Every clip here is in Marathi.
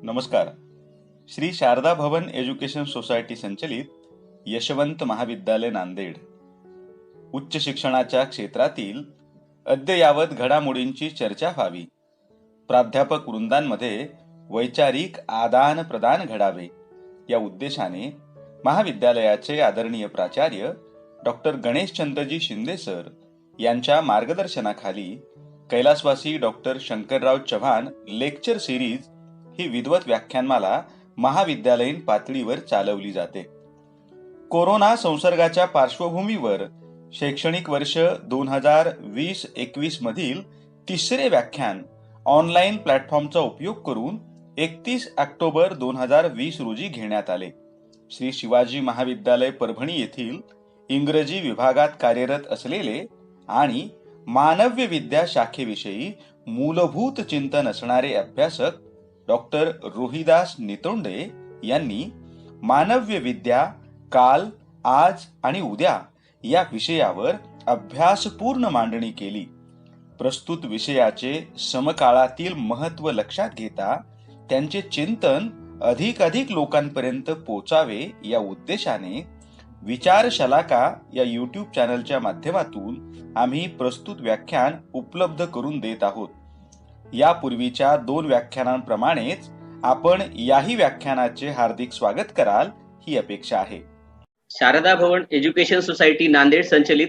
नमस्कार. श्री शारदा भवन एज्युकेशन सोसायटी संचलित यशवंत महाविद्यालय नांदेड उच्च शिक्षणाच्या क्षेत्रातील अद्ययावत घडामोडींची चर्चा व्हावी, प्राध्यापक वृंदांमध्ये वैचारिक आदान प्रदान घडावे या उद्देशाने महाविद्यालयाचे आदरणीय प्राचार्य डॉक्टर गणेशचंद्रजी शिंदे सर यांच्या मार्गदर्शनाखाली कैलासवासी doctor Shankarrao Chavan lecture series ही विद्वत व्याख्यानमाला महाविद्यालयीन पातळीवर चालवली जाते. कोरोना संसर्गाच्या पार्श्वभूमीवर शैक्षणिक वर्ष 2020-21 मधील तिसरे व्याख्यान ऑनलाईन प्लॅटफॉर्मचा उपयोग करून 31 ऑक्टोबर 2020 रोजी घेण्यात आले. श्री शिवाजी महाविद्यालय परभणी येथील इंग्रजी विभागात कार्यरत असलेले आणि मानव्य विद्या शाखेविषयी मूलभूत चिंतन असणारे अभ्यासक डॉक्टर रोहिदास नितोंडे यांनी मानव्य विद्या काल, आज आणि उद्या या विषयावर अभ्यासपूर्ण मांडणी केली. प्रस्तुत विषयाचे समकाळातील महत्त्व लक्षात घेता त्यांचे चिंतन अधिक लोकांपर्यंत पोचावे या उद्देशाने विचार शलाका या यूट्यूब चॅनलच्या माध्यमातून आम्ही प्रस्तुत व्याख्यान उपलब्ध करून देत आहोत. यापूर्वीच्या 2 व्याख्यानांप्रमाणेच आपण याही व्याख्यानाचे हार्दिक स्वागत कराल ही अपेक्षा आहे. शारदा भवन एज्युकेशन सोसायटी नांदेड संचलित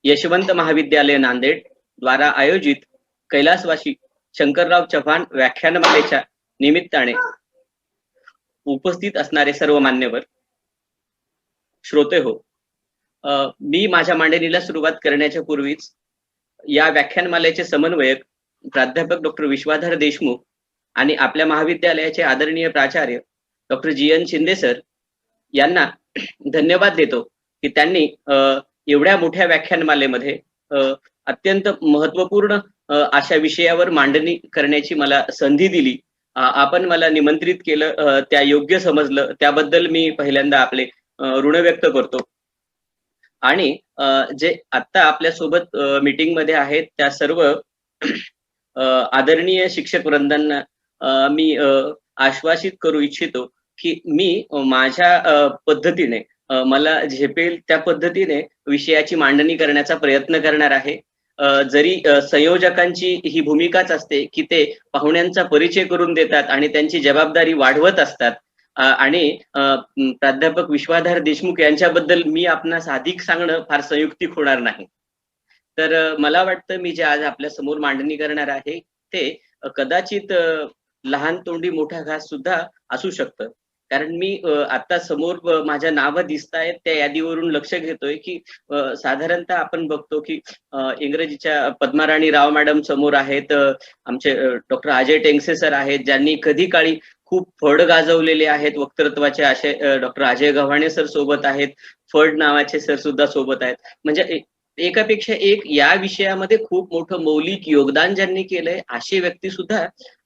यशवंत महाविद्यालय नांदेड द्वारा आयोजित कैलासवासी शंकरराव चव्हाण व्याख्यानमालेच्या निमित्ताने उपस्थित असणारे सर्व मान्यवर श्रोते हो, मी माझ्या मांडणीला सुरुवात करण्याच्या पूर्वीच या व्याख्यानमालेचे समन्वयक प्राध्यापक डॉक्टर विश्वाधर देशमुख आणि आपल्या महाविद्यालयाचे आदरणीय प्राचार्य डॉक्टर GN शिंदे सर यांना धन्यवाद देतो की त्यांनी एवढ्या मोठ्या व्याख्यानमालेमध्ये अत्यंत महत्वपूर्ण अशा विषयावर मांडणी करण्याची मला संधी दिली. आपण मला निमंत्रित केलं, त्या योग्य समजलं, त्याबद्दल मी पहिल्यांदा आपले ऋण व्यक्त करतो. आणि जे आत्ता आपल्या सोबत मीटिंग मध्ये आहेत त्या सर्व आदरणीय शिक्षक वृंदांना मी आश्वासित करू इच्छितो की मी माझ्या पद्धतीने मला झेपेल त्या पद्धतीने विषयाची मांडणी करण्याचा प्रयत्न करणार आहे. जरी संयोजकांची ही भूमिकाच असते की ते पाहुण्यांचा परिचय करून देतात आणि त्यांची जबाबदारी वाढवत असतात, आणि प्राध्यापक विश्वाधर देशमुख यांच्याबद्दल मी आपणास अधिक सांगणं फार संयुक्तिक होणार नाही. तर मला वाटतं मी जे आज आपल्या समोर मांडणी करणार आहे ते कदाचित लहान तोंडी मोठा घास सुद्धा असू शकतं. कारण मी आता समोर माझ्या नावं दिसतायत त्या यादीवरून लक्ष घेतोय की साधारणतः आपण बघतो की इंग्रजीच्या पद्माराणी राव मॅडम समोर आहेत, आमचे डॉक्टर अजय टेंगसे सर आहेत ज्यांनी कधी काळी खूप फड गाजवलेले आहेत वक्तृत्वाचे, असे डॉक्टर अजय गव्हाणे सर सोबत आहेत, फड नावाचे सर सुद्धा सोबत आहेत. म्हणजे एकापेक्षा एक या विषयामध्ये खूप मोठं मौलिक योगदान ज्यांनी केलंय अशी व्यक्ती सुद्धा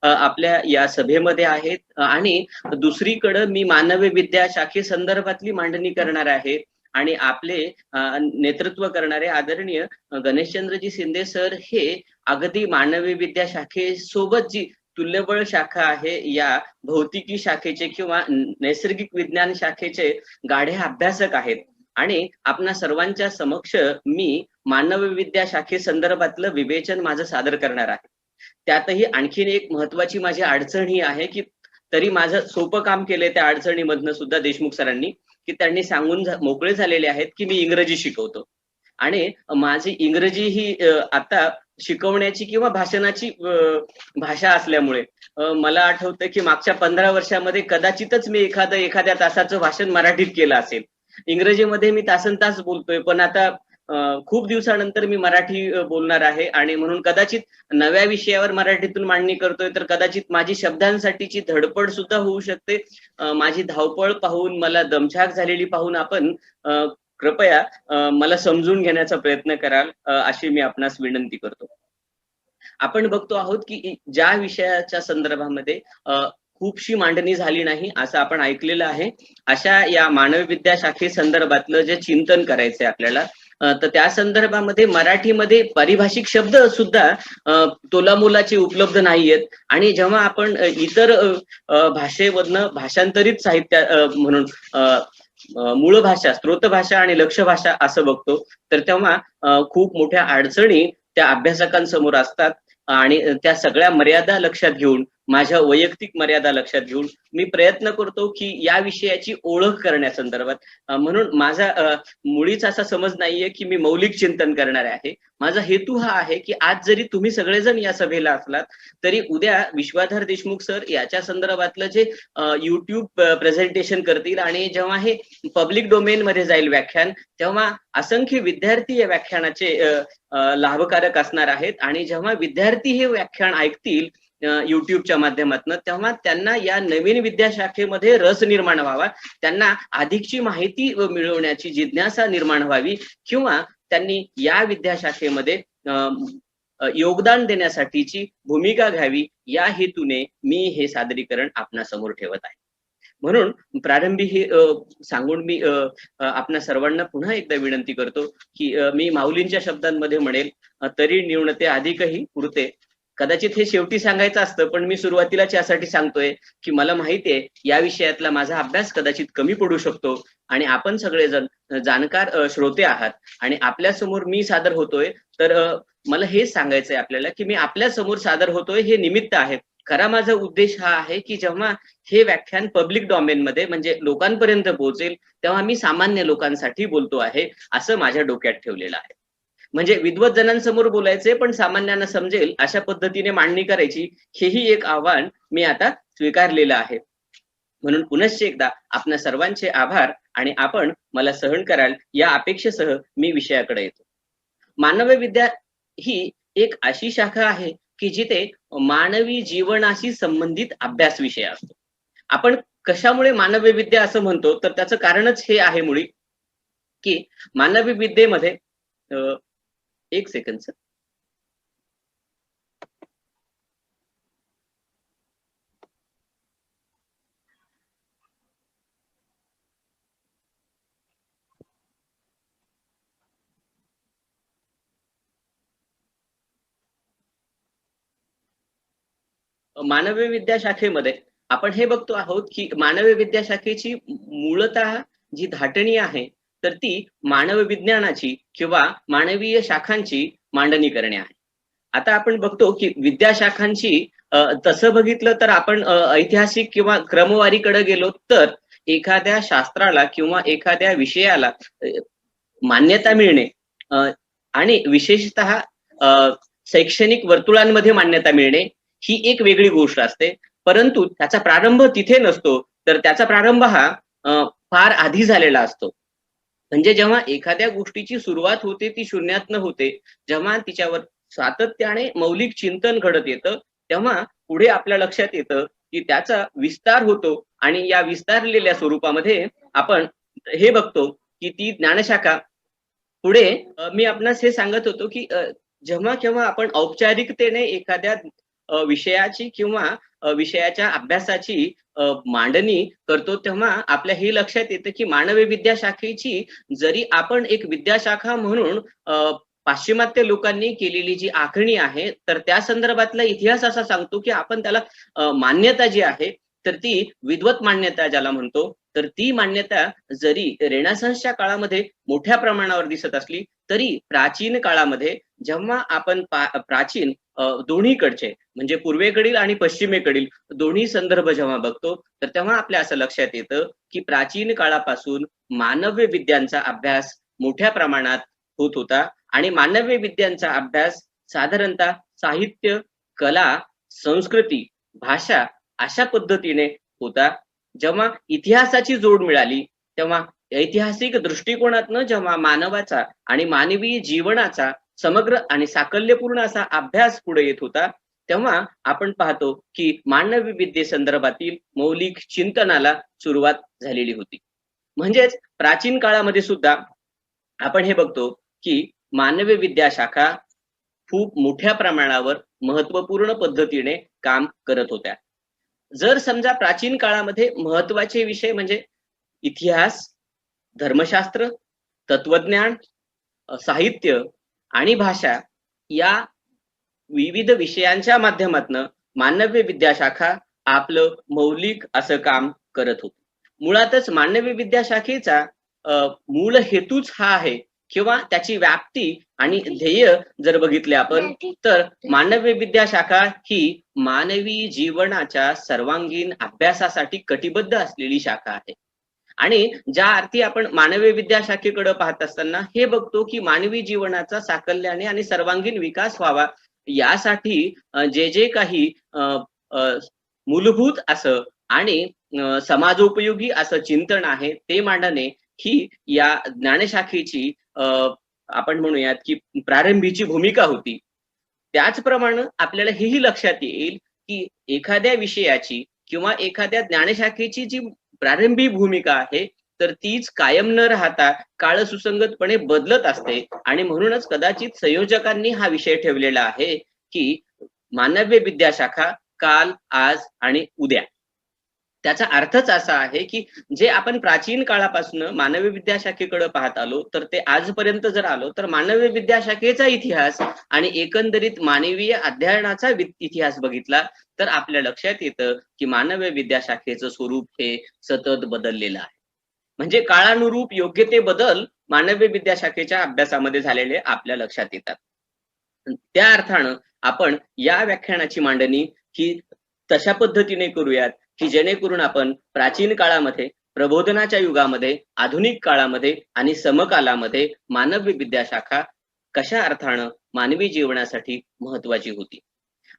आपल्या या सभेमध्ये आहेत. आणि दुसरीकडे मी मानवी विद्या शाखे संदर्भातली मांडणी करणार आहे आणि आपले नेतृत्व करणारे आदरणीय गणेशचंद्रजी शिंदे सर हे अगदी मानवी विद्या शाखेसोबत जी तुल्यबळ शाखा आहे या भौतिकी शाखेचे किंवा नैसर्गिक विज्ञान शाखेचे गाढे अभ्यासक आहेत. आणि आपणा सर्वांच्या समक्ष मी मानव विद्या शाखे संदर्भातलं विवेचन माझं सादर करणार आहे. त्यातही आणखीन एक महत्वाची माझी अडचण ही आहे की तरी माझं सोपं काम केलंय त्या अडचणीमधनं सुद्धा देशमुख सरांनी, की त्यांनी सांगून मोकळे झालेले आहेत की मी इंग्रजी शिकवतो आणि माझी इंग्रजी ही आता शिकवण्याची किंवा भाषणाची भाषा असल्यामुळे मला आठवतं की मागच्या 15 वर्षामध्ये कदाचितच मी एखाद्या तासाचं भाषण मराठीत केलं असेल. इंग्रजीमध्ये मी तासनतास बोलतोय, पण आता खूप दिवसानंतर मी मराठी बोलणार आहे आणि म्हणून कदाचित नव्या विषयावर मराठीतून मांडणी करतोय तर कदाचित माझी शब्दांसाठीची धडपड सुद्धा होऊ शकते. माझी धावपळ पाहून, मला दमछाक झालेली पाहून आपण कृपया मला समजून घेण्याचा प्रयत्न कराल अशी मी आपणास विनंती करतो. आपण बघतो आहोत की ज्या विषयाच्या संदर्भामध्ये खूपशी मांडणी झाली नाही असं आपण ऐकलेलं आहे, अशा या मानवी विद्या शाखे संदर्भातलं जे चिंतन करायचंय आपल्याला तर त्या संदर्भामध्ये मराठीमध्ये पारिभाषिक शब्द सुद्धा तोलामोलाचे उपलब्ध नाहीयेत. आणि जेव्हा आपण इतर भाषेमधनं भाषांतरित साहित्य म्हणून मूळ भाषा, स्त्रोत भाषा आणि लक्ष्य भाषा असं बघतो, तर तेव्हा खूप मोठ्या अडचणी त्या अभ्यासकांसमोर असतात. आणि त्या सगळ्या मर्यादा लक्षात घेऊन, माझ्या वैयक्तिक मर्यादा लक्षात घेऊन मी प्रयत्न करतो की या विषयाची ओळख करण्यासंदर्भात. म्हणून माझा मुळीच असा समज नाहीये की मी मौलिक चिंतन करणार आहे. माझा हेतू हा आहे की आज जरी तुम्ही सगळेजण या सभेला असलात, तरी उद्या विश्वाधार देशमुख सर याच्या संदर्भातलं जे युट्यूब प्रेझेंटेशन करतील आणि जेव्हा हे पब्लिक डोमेन मध्ये जाईल व्याख्यान, तेव्हा असंख्य विद्यार्थी या व्याख्यानाचे लाभकारक असणार आहेत. आणि जेव्हा विद्यार्थी हे व्याख्यान ऐकतील युट्यूबच्या माध्यमातून, तेव्हा त्यांना या नवीन विद्याशाखेमध्ये रस निर्माण व्हावा, त्यांना अधिकची माहिती मिळवण्याची जिज्ञासा निर्माण व्हावी, किंवा त्यांनी या विद्याशाखेमध्ये योगदान देण्यासाठीची भूमिका घ्यावी, या हेतूने मी हे सादरीकरण आपणासमोर ठेवत आहे. म्हणून प्रारंभी हे सांगून मी आपणा सर्वांना पुन्हा एकदा विनंती करतो की मी माऊलींच्या शब्दांमध्ये म्हणेल, तरी न्यूनते अधिकही पुरते. कदाचित हे शेवटी सांगायचं असतं, पण मी सुरुवातीलाच यासाठी सांगतोय की मला माहिती आहे या विषयातला माझा अभ्यास कदाचित कमी पडू शकतो, आणि आपण सगळेजण जाणकार श्रोते आहात, आणि आपल्या समोर मी सादर होतोय, तर मला हेच सांगायचंय आपल्याला की मी आपल्या समोर सादर होतोय हे निमित्त आहे. खरा माझा उद्देश हा आहे की जेव्हा हे व्याख्यान पब्लिक डोमेन मध्ये म्हणजे लोकांपर्यंत पोहोचेल, तेव्हा मी सामान्य लोकांसाठी बोलतो आहे असं माझ्या डोक्यात ठेवलेलं आहे. म्हणजे विद्वत जणांसमोर बोलायचे पण सामान्यांना समजेल अशा पद्धतीने मांडणी करायची, हेही एक आव्हान मी आता स्वीकारलेलं आहे. म्हणून पुनश्च एकदा आपल्या सर्वांचे आभार, आणि आपण मला सहन कराल या अपेक्षेसह मी विषयाकडे येतो. मानव विद्या ही एक अशी शाखा आहे की जिथे मानवी जीवनाशी संबंधित अभ्यास विषय असतो. आपण कशामुळे मानवी विद्या असं म्हणतो, तर त्याचं कारणच हे आहे मुळी की मानवी विद्येमध्ये एक सेकंद सर. मानवी विद्याशाखेमध्ये आपण हे बघतो आहोत की मानवी विद्याशाखेची मूळतः जी धाटणी आहे, तर ती मानव विज्ञानाची किंवा मानवीय शाखांची मांडणी करणे आहे. आता आपण बघतो की विद्याशाखांची तसं बघितलं तर आपण ऐतिहासिक किंवा क्रमवारीकडे गेलो तर एखाद्या शास्त्राला किंवा एखाद्या विषयाला मान्यता मिळणे, आणि विशेषतः शैक्षणिक वर्तुळांमध्ये मान्यता मिळणे, ही एक वेगळी गोष्ट असते. परंतु त्याचा प्रारंभ तिथे नसतो, तर त्याचा प्रारंभ हा फार आधी झालेला असतो. म्हणजे जेव्हा एखाद्या गोष्टीची सुरुवात होते ती शून्यातनं होते, जेव्हा तिच्यावर सातत्याने मौलिक चिंतन घडत येतं, तेव्हा पुढे आपल्या लक्षात येतं की त्याचा विस्तार होतो, आणि या विस्तारलेल्या स्वरूपामध्ये आपण हे बघतो की ती ज्ञानशाखा पुढे मी आपणास हे सांगत होतो की जेव्हा केव्हा आपण औपचारिकतेने एखाद्या विषयाची किंवा विषयाच्या अभ्यासाची मांडणी करतो, तेव्हा आपल्या हे लक्षात येतं की मानवी विद्याशाखेची जरी आपण एक विद्याशाखा म्हणून पाश्चिमात्य लोकांनी केलेली जी आखणी आहे, तर त्या संदर्भातला इतिहास असा सांगतो की आपण त्याला मान्यता जी आहे, तर ती विद्वत मान्यता ज्याला म्हणतो, तर ती मान्यता जरी रेनेसान्सच्या काळामध्ये मोठ्या प्रमाणावर दिसत असली, तरी प्राचीन काळामध्ये जेव्हा आपण प्राचीन दोन्हीकडचे म्हणजे पूर्वेकडील आणि पश्चिमेकडील दोन्ही संदर्भ जेव्हा बघतो, तर तेव्हा आपल्या असं लक्षात येतं की प्राचीन काळापासून मानव्य विद्यांचा अभ्यास मोठ्या प्रमाणात होत होता, आणि मानव्य विद्यांचा अभ्यास साधारणतः साहित्य, कला, संस्कृती, भाषा अशा पद्धतीने होता. जेव्हा इतिहासाची जोड मिळाली, तेव्हा ऐतिहासिक दृष्टिकोनातनं जेव्हा मानवाचा आणि मानवी जीवनाचा समग्र आणि साकल्यपूर्ण असा अभ्यास पुढे येत होता, तेव्हा आपण पाहतो की मानवी विद्ये संदर्भातील मौलिक चिंतनाला सुरुवात झालेली होती. म्हणजेच प्राचीन काळामध्ये सुद्धा आपण हे बघतो की मानवी विद्याशाखा खूप मोठ्या प्रमाणावर महत्वपूर्ण पद्धतीने काम करत होत्या. जर समजा प्राचीन काळामध्ये महत्वाचे विषय म्हणजे इतिहास, धर्मशास्त्र, तत्वज्ञान, साहित्य आणि भाषा या विविध विषयांच्या माध्यमातनं मानव्य विद्याशाखा आपलं मौलिक असं काम करत होती. मुळातच मानवी विद्याशाखेचा मूळ हेतूच हा आहे किंवा त्याची व्याप्ती आणि ध्येय जर बघितले आपण तर मानवी विद्याशाखा ही मानवी जीवनाच्या सर्वांगीण अभ्यासासाठी कटिबद्ध असलेली शाखा आहे. आणि ज्या अर्थी आपण मानवी विद्याशाखेकडे पाहत असताना हे बघतो की मानवी जीवनाचा साकल्याने आणि सर्वांगीण विकास व्हावा यासाठी जे जे काही अ, मूलभूत असं आणि समाजोपयोगी असं चिंतन आहे ते मांडणे ही या ज्ञानशाखेची आपण म्हणूयात की प्रारंभीची भूमिका होती. त्याचप्रमाणे आपल्याला हेही लक्षात येईल की एखाद्या विषयाची किंवा एखाद्या ज्ञानशाखेची जी प्रारंभी भूमिका आहे तर तीच कायम न राहता काळ सुसंगतपणे बदलत असते आणि म्हणूनच कदाचित संयोजकांनी हा विषय ठेवलेला आहे की मानव्य विद्याशाखा काल, आज आणि उद्या. त्याचा अर्थच असा आहे की जे आपण प्राचीन काळापासून मानवी विद्याशाखेकडे पाहत आलो तर ते आजपर्यंत जर आलो तर मानवी विद्याशाखेचा इतिहास आणि एकंदरीत मानवीय अध्ययनाचा इतिहास बघितला तर आपल्या लक्षात येतं की मानवी विद्याशाखेचं स्वरूप हे सतत बदललेलं आहे. म्हणजे काळानुरूप योग्य ते बदल मानवी विद्याशाखेच्या अभ्यासामध्ये झालेले आपल्या लक्षात येतात. त्या अर्थानं आपण या व्याख्यानाची मांडणी ही तशा पद्धतीने करूयात की जेणेकरून आपण प्राचीन काळामध्ये, प्रबोधनाच्या युगामध्ये, आधुनिक काळामध्ये आणि समकालामध्ये मानवी विद्याशाखा कशा अर्थानं मानवी जीवनासाठी महत्वाची होती.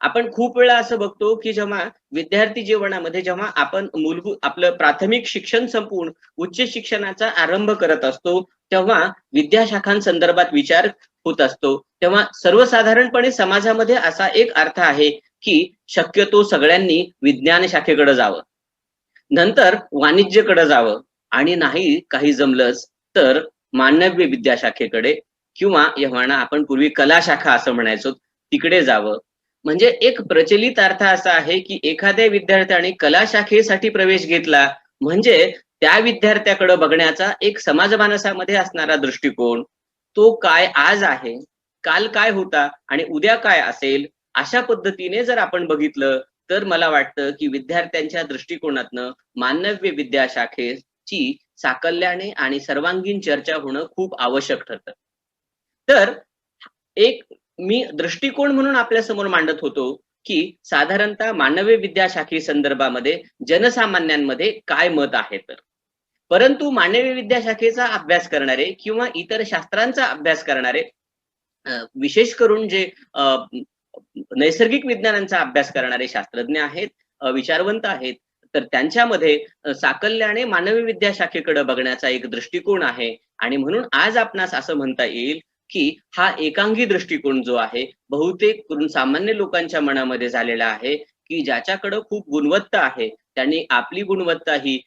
आपण खूप वेळा असं बघतो की जेव्हा विद्यार्थी जीवनामध्ये जेव्हा आपण मूलभूत आपलं प्राथमिक शिक्षण संपवून उच्च शिक्षणाचा आरंभ करत असतो तेव्हा विद्याशाखांसंदर्भात विचार होत असतो तेव्हा सर्वसाधारणपणे समाजामध्ये असा एक अर्थ आहे की शक्यतो सगळ्यांनी विज्ञान शाखेकडे जावं, नंतर वाणिज्यकडे जावं आणि नाही काही जमलंच तर मानव्य विद्याशाखेकडे किंवा यव्हाना आपण पूर्वी कला शाखा असं म्हणायचो तिकडे जावं. म्हणजे एक प्रचलित अर्थ असा आहे की एखाद्या विद्यार्थ्याने कला शाखेसाठी प्रवेश घेतला म्हणजे त्या विद्यार्थ्याकडे बघण्याचा एक समाज मानसामध्ये असणारा दृष्टिकोन तो काय आज आहे, काल काय होता आणि उद्या काय असेल अशा पद्धतीने जर आपण बघितलं तर मला वाटतं की विद्यार्थ्यांच्या दृष्टिकोनातनं मानव्य विद्याशाखेची साकल्याने आणि सर्वांगीण चर्चा होणं खूप आवश्यक ठरतं. तर एक मी दृष्टिकोन म्हणून आपल्या समोर मांडत होतो की साधारणतः मानवी विद्याशाखे संदर्भामध्ये जनसामान्यांमध्ये काय मत आहे तर परंतु मानवी विद्याशाखेचा अभ्यास करणारे किंवा इतर शास्त्रांचा अभ्यास करणारे विशेष करून जे नैसर्गिक विज्ञानांचा अभ्यास करणारे शास्त्रज्ञ आहेत, विचारवंत आहेत तर त्यांच्यामध्ये साकल्याने मानवी विद्याशाखेकडे बघण्याचा एक दृष्टिकोन आहे आणि म्हणून आज आपणास असं म्हणता येईल की हा एकांगी दृष्टिकोन जो आहे बहुतेक करून सामान्य लोकांच्या मनामध्ये झालेला आहे की ज्याच्याकडे खूप गुणवत्ता आहे त्यांनी आपली गुणवत्ता ही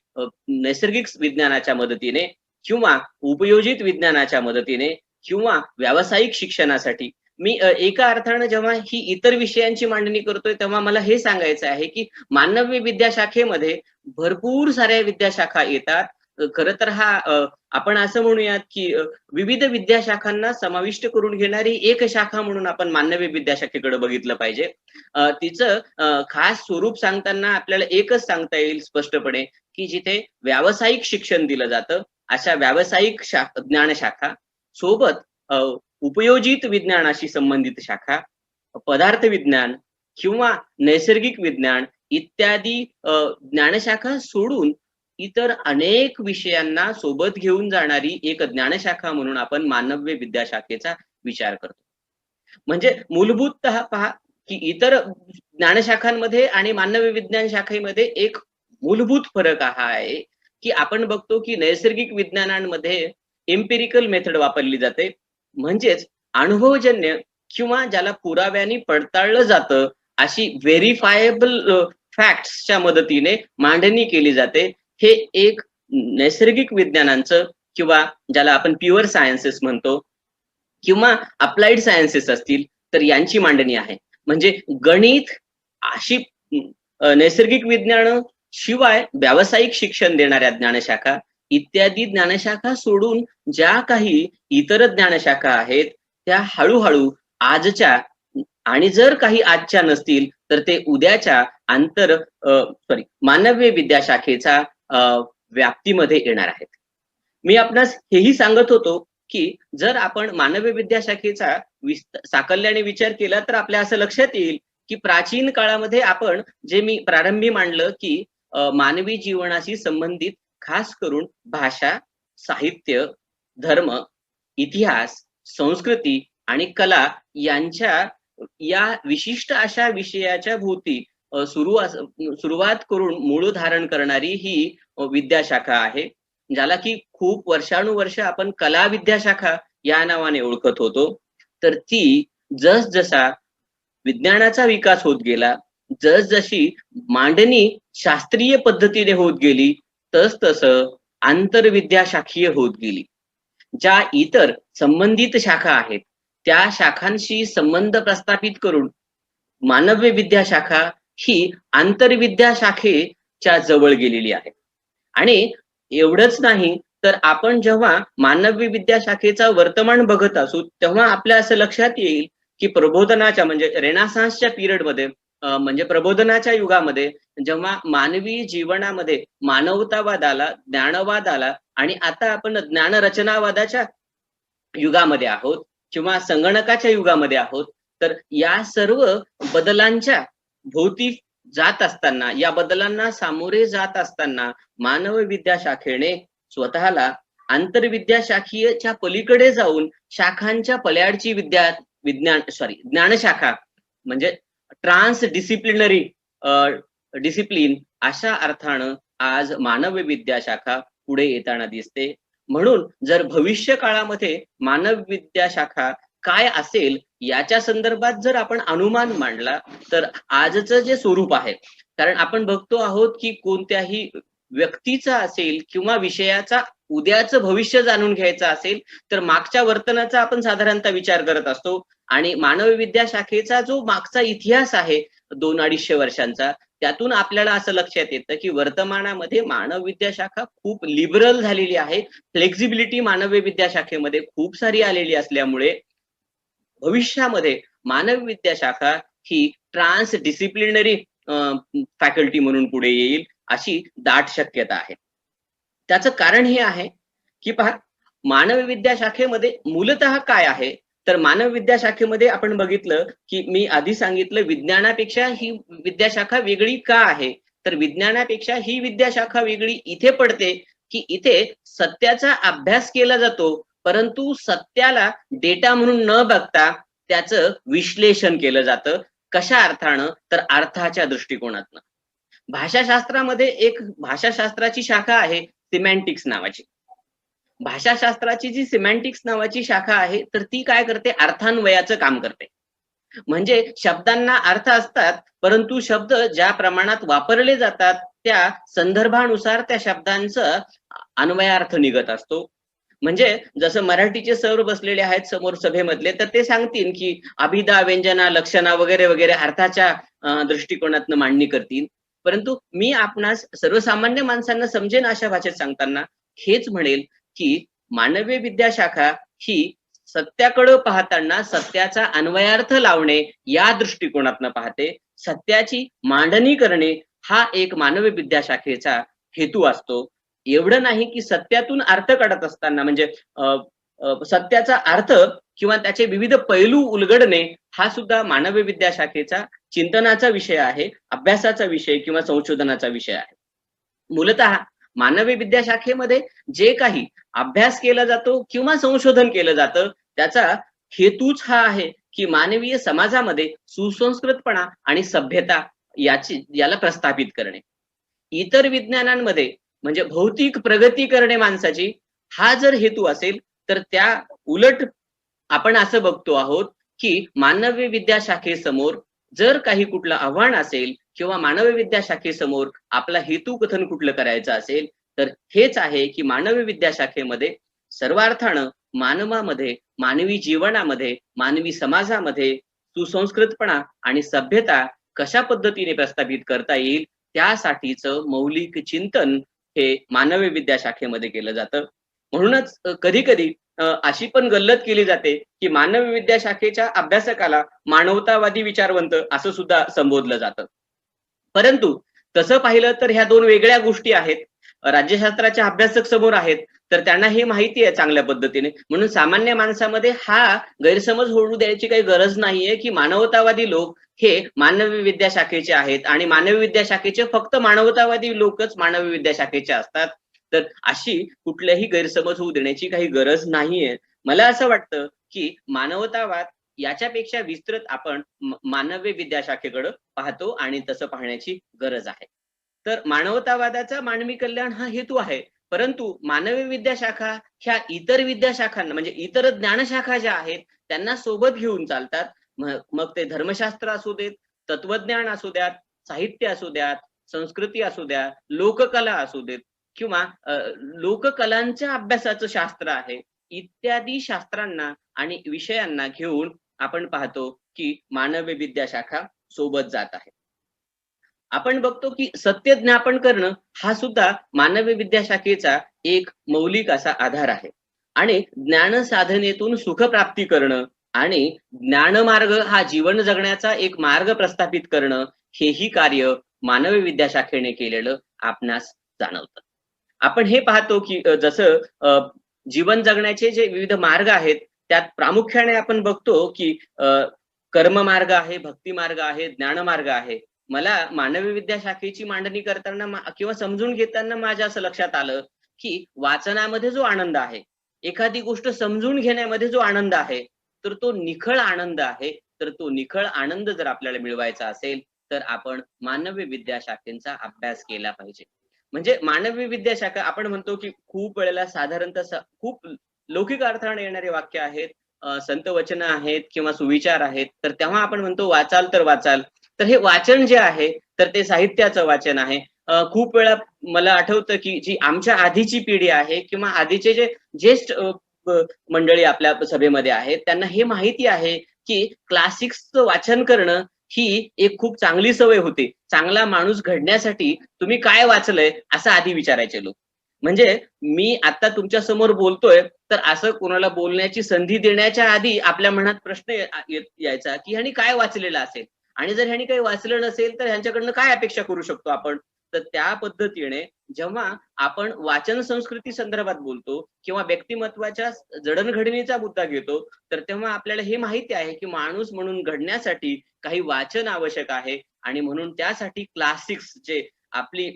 नैसर्गिक विज्ञानाच्या मदतीने किंवा उपयोजित विज्ञानाच्या मदतीने किंवा व्यावसायिक शिक्षणासाठी मी एका अर्थानं जेव्हा ही इतर विषयांची मांडणी करतोय तेव्हा मला हे सांगायचं आहे की मानवी विद्याशाखेमध्ये भरपूर साऱ्या विद्याशाखा येतात. खरं तर हा आपण असं म्हणूयात की विविध विद्याशाखांना समाविष्ट करून घेणारी एक शाखा म्हणून आपण मानवी विद्याशाखेकडे बघितलं पाहिजे. तिचं खास स्वरूप सांगताना आपल्याला एकच सांगता येईल स्पष्टपणे की जिथे व्यावसायिक शिक्षण दिलं जातं अशा व्यावसायिक ज्ञानशाखा सोबत उपयोजित विज्ञानाशी संबंधित शाखा, पदार्थ विज्ञान किंवा नैसर्गिक विज्ञान इत्यादी ज्ञानशाखा सोडून इतर अनेक विषयांना सोबत घेऊन जाणारी एक ज्ञानशाखा म्हणून आपण मानव्य विद्याशाखेचा विचार करतो. म्हणजे मूलभूततः पहा की इतर ज्ञानशाखांमध्ये आणि मानवी विज्ञान शाखेमध्ये एक मूलभूत फरक हा आहे की आपण बघतो की नैसर्गिक विज्ञानांमध्ये एम्पिरिकल मेथड वापरली जाते म्हणजेच अनुभवजन्य किंवा ज्याला पुराव्याने पडताळलं जातं अशी व्हेरिफायबल फॅक्ट्सच्या मदतीने मांडणी केली जाते. हे एक नैसर्गिक विज्ञानांचं किंवा ज्याला आपण प्युअर सायन्सेस म्हणतो किंवा अप्लाइड सायन्सेस असतील तर यांची मांडणी आहे. म्हणजे गणित अशी नैसर्गिक विज्ञान शिवाय व्यावसायिक शिक्षण देणाऱ्या ज्ञानशाखा इत्यादी ज्ञानशाखा सोडून ज्या काही इतर ज्ञानशाखा आहेत त्या हळूहळू आजच्या, आणि जर काही आजच्या नसतील तर ते उद्याच्या मानवीय विद्याशाखेचा व्याप्तीमध्ये येणार आहेत. मी आपणास हेही सांगत होतो की जर आपण मानवीय विद्याशाखेचा साकल्याने विचार केला तर आपल्या असं लक्षात येईल की प्राचीन काळामध्ये आपण, जे मी प्रारंभी मांडलं की मानवी जीवनाशी संबंधित खास करून भाषा, साहित्य, धर्म, इतिहास, संस्कृती आणि कला यांच्या या विशिष्ट अशा विषयाच्या भोवती सुरुवात करून मूळ धारण करणारी ही विद्याशाखा आहे, ज्याला की खूप वर्षानुवर्ष आपण कला विद्याशाखा या नावाने ओळखत होतो. तर ती जसजसा विज्ञानाचा विकास होत गेला, जसजशी मांडणी शास्त्रीय पद्धतीने होत गेली, तसतसं आंतरविद्याशाखीय होत गेली. ज्या इतर संबंधित शाखा आहेत त्या शाखांशी संबंध प्रस्थापित करून मानव्य विद्याशाखा ही आंतरविद्याशाखेच्या जवळ गेलेली आहे. आणि एवढंच नाही तर आपण जेव्हा मानवी विद्याशाखेचा वर्तमान बघत असू तेव्हा आपल्या असं लक्षात येईल की प्रबोधनाच्या म्हणजे रेनासान्सच्या पिरियडमध्ये, म्हणजे प्रबोधनाच्या युगामध्ये, जेव्हा मानवी जीवनामध्ये मानवतावाद आला, ज्ञानवाद आला, आणि आता आपण ज्ञानरचनावादाच्या युगामध्ये आहोत किंवा संगणकाच्या युगामध्ये आहोत, तर या सर्व बदलांच्या भोवती जात असताना, या बदलांना सामोरे जात असताना मानव विद्याशाखेने स्वतःला आंतरविद्याशाखीयच्या पलीकडे जाऊन शाखांच्या पल्याडची ज्ञानशाखा म्हणजे ट्रान्स डिसिप्लिनरी डिसिप्लिन अशा अर्थानं आज मानव विद्याशाखा पुढे येताना दिसते. म्हणून जर भविष्य काळामध्ये मानव विद्याशाखा काय असेल याच्या संदर्भात जर आपण अनुमान मांडला तर आजचं जे स्वरूप आहे, कारण आपण बघतो आहोत की कोणत्याही व्यक्तीचा असेल किंवा विषयाचा उद्याचं भविष्य जाणून घ्यायचं असेल तर मागच्या वर्तनाचा आपण साधारणतः विचार करत असतो. आणि मानव विद्याशाखेचा जो मागचा इतिहास आहे 200-250 वर्षांचा, त्यातून आपल्याला असं लक्षात येतं की वर्तमानामध्ये मानव विद्याशाखा खूप लिबरल झालेली आहे. फ्लेक्झिबिलिटी मानव विद्याशाखेमध्ये खूप सारी आलेली असल्यामुळे भविष्यामध्ये मानव विद्याशाखा ही ट्रान्स डिसिप्लिनरी फॅकल्टी म्हणून पुढे येईल अशी दाट शक्यता आहे. त्याचं कारण हे आहे की पहा, मानव विद्याशाखेमध्ये मूलतः काय आहे तर मानव विद्याशाखेमध्ये आपण बघितलं की मी आधी सांगितलं विज्ञानापेक्षा ही विद्याशाखा वेगळी का आहे, तर विज्ञानापेक्षा ही विद्याशाखा वेगळी इथे पडते की इथे सत्याचा अभ्यास केला जातो, परंतु सत्याला डेटा म्हणून न बघता त्याचं विश्लेषण केलं जातं. कशा अर्थानं तर अर्थाच्या दृष्टिकोनातनं. भाषाशास्त्रामध्ये एक भाषाशास्त्राची शाखा आहे सिमॅन्टिक्स नावाची. भाषाशास्त्राची जी सिमॅन्टिक्स नावाची शाखा आहे तर ती काय करते, अर्थान्वयाचं काम करते. म्हणजे शब्दांना अर्थ असतात, परंतु शब्द ज्या प्रमाणात वापरले जातात त्या संदर्भानुसार त्या शब्दांचं अन्वयार्थ निघत असतो. म्हणजे जसं मराठीचे सर बसलेले आहेत समोर सभेमधले, तर ते सांगतील की अभिधा, व्यंजना, लक्षणा वगैरे वगैरे अर्थाच्या दृष्टिकोनातून मांडणी करतील. परंतु मी आपणास सर्वसामान्य माणसांना समजेन अशा भाषेत सांगताना हेच म्हणेल की मानवीय विद्याशाखा ही सत्याकडे पाहताना सत्याचा अन्वयार्थ लावणे या दृष्टिकोनातून पाहते. सत्याची मांडणी करणे हा एक मानवी विद्याशाखेचा हेतू असतो. एवढं नाही की सत्यातून अर्थ काढत असताना म्हणजे सत्याचा अर्थ किंवा त्याचे विविध पैलू उलगडणे हा सुद्धा मानवी विद्याशाखेचा चिंतनाचा विषय आहे, अभ्यासाचा विषय किंवा संशोधनाचा विषय आहे. मूलतः मानवी विद्याशाखेमध्ये जे काही अभ्यास केला जातो किंवा संशोधन केलं जातं त्याचा हेतूच हा आहे की मानवीय समाजामध्ये सुसंस्कृतपणा आणि सभ्यता याला प्रस्थापित करणे. इतर विज्ञानांमध्ये म्हणजे भौतिक प्रगती करणे माणसाची, हा जर हेतू असेल तर त्या उलट आपण असं बघतो आहोत की मानवी विद्याशाखेसमोर जर काही कुठलं आव्हान असेल किंवा मानवी विद्याशाखेसमोर आपला हेतू कथन कुठलं करायचं असेल तर हेच आहे की मानवी विद्याशाखेमध्ये सर्वार्थानं मानवामध्ये, मानवी जीवनामध्ये, मानवी समाजामध्ये सुसंस्कृतपणा आणि सभ्यता कशा पद्धतीने प्रस्थापित करता येईल त्यासाठीचं मौलिक चिंतन हे मानवी विद्या शाखेमध्ये केलं जातं. म्हणूनच कधी कधी अशी पण गल्लत केली जाते की मानवी विद्या शाखेच्या अभ्यासकाला मानवतावादी विचारवंत असं सुद्धा संबोधलं जातं. परंतु तसं पाहिलं तर ह्या दोन वेगळ्या गोष्टी आहेत. राज्यशास्त्राचे अभ्यासक समोर आहेत, तर त्यांना हे माहिती आहे चांगल्या पद्धतीने. म्हणून सामान्य माणसामध्ये हा गैरसमज होऊ द्यायची काही गरज नाहीये की मानवतावादी लोक हे मानवी विद्या शाखेचे आहेत आणि मानवी विद्या शाखेचे फक्त मानवतावादी लोकच मानवी विद्या शाखेचे असतात. तर अशी कुठल्याही गैरसमज होऊ देण्याची काही गरज नाहीये. मला असं वाटतं की मानवतावाद याच्यापेक्षा विस्तृत आपण मानवी विद्या शाखेकडे पाहतो आणि तसं पाहण्याची गरज आहे. तर मानवतावादाचा मानवी कल्याण हा हेतू आहे, परंतु मानवी विद्या शाखा ह्या इतर विद्या शाखांना म्हणजे इतर ज्ञानशाखा ज्या आहेत त्यांना सोबत घेऊन चालतात. मग ते धर्मशास्त्र असू देत, तत्वज्ञान असू द्यात, साहित्य असू द्यात, संस्कृती असू द्या, लोककला असू देत किंवा लोककलांच्या अभ्यासाचं शास्त्र आहे. इत्यादी शास्त्रांना आणि विषयांना घेऊन आपण पाहतो की मानवी विद्या शाखा सोबत जात आहे. आपण बघतो की सत्य ज्ञापन करणं हा सुद्धा मानवी विद्या शाखेचा एक मौलिक असा आधार आहे. आणि ज्ञान साधनेतून सुखप्राप्ती करणं आणि ज्ञानमार्ग हा जीवन जगण्याचा एक मार्ग प्रस्थापित करणं हेही कार्य मानवी विद्या शाखेने केलेलं आपणास जाणवतं. आपण हे पाहतो की जसं जीवन जगण्याचे जे विविध मार्ग आहेत त्यात प्रामुख्याने आपण बघतो की कर्म मार्ग आहे, भक्ती मार्ग आहे, ज्ञान मार्ग आहे. मला मानवी विद्या शाखेची मांडणी करताना किंवा समजून घेताना माझ्या असं लक्षात आलं की वाचनामध्ये जो आनंद आहे, एखादी गोष्ट समजून घेण्यामध्ये जो आनंद आहे, तर तो निखळ आनंद आहे. तर तो निखळ आनंद जर आपल्याला मिळवायचा असेल तर आपण मानवी विद्या शाखेचा अभ्यास केला पाहिजे. म्हणजे मानवी विद्या शाखा आपण म्हणतो की खूप वेळेला साधारणतः खूप लौकिक अर्थाने येणारे वाक्य आहेत, संत वचन आहेत किंवा सुविचार आहेत, तर तेव्हा आपण म्हणतो वाचाल तर वाचाल. तर हे वाचन जे आहे तर ते साहित्याचं वाचन आहे. खूप वेळा मला आठवतं की जी आमच्या आधीची पिढी आहे किंवा आधीचे जे ज्येष्ठ मंडळी आपल्या सभेमध्ये आहेत त्यांना हे माहिती आहे की क्लासिक्सचं वाचन करणं ही एक खूप चांगली सवय होती. चांगला माणूस घडण्यासाठी तुम्ही काय वाचलंय असं आधी विचारायचे लोक. म्हणजे मी आता तुमच्या समोर बोलतोय तर असं कोणाला बोलण्याची संधी देण्याच्या आधी आपल्या मनात प्रश्न यायचा की ह्यानी काय वाचलेलं असेल आणि जर ह्यानी काही वाचलं नसेल तर ह्यांच्याकडनं काय अपेक्षा करू शकतो आपण. तर त्या पद्धतीने जेव्हा आपण वाचन संस्कृती संदर्भात बोलतो किंवा व्यक्तिमत्वाच्या जडणघडणीचा मुद्दा घेतो तर तेव्हा आपल्याला हे माहिती आहे की माणूस म्हणून घडण्यासाठी काही वाचन आवश्यक आहे आणि म्हणून त्यासाठी क्लासिक्स जे आपली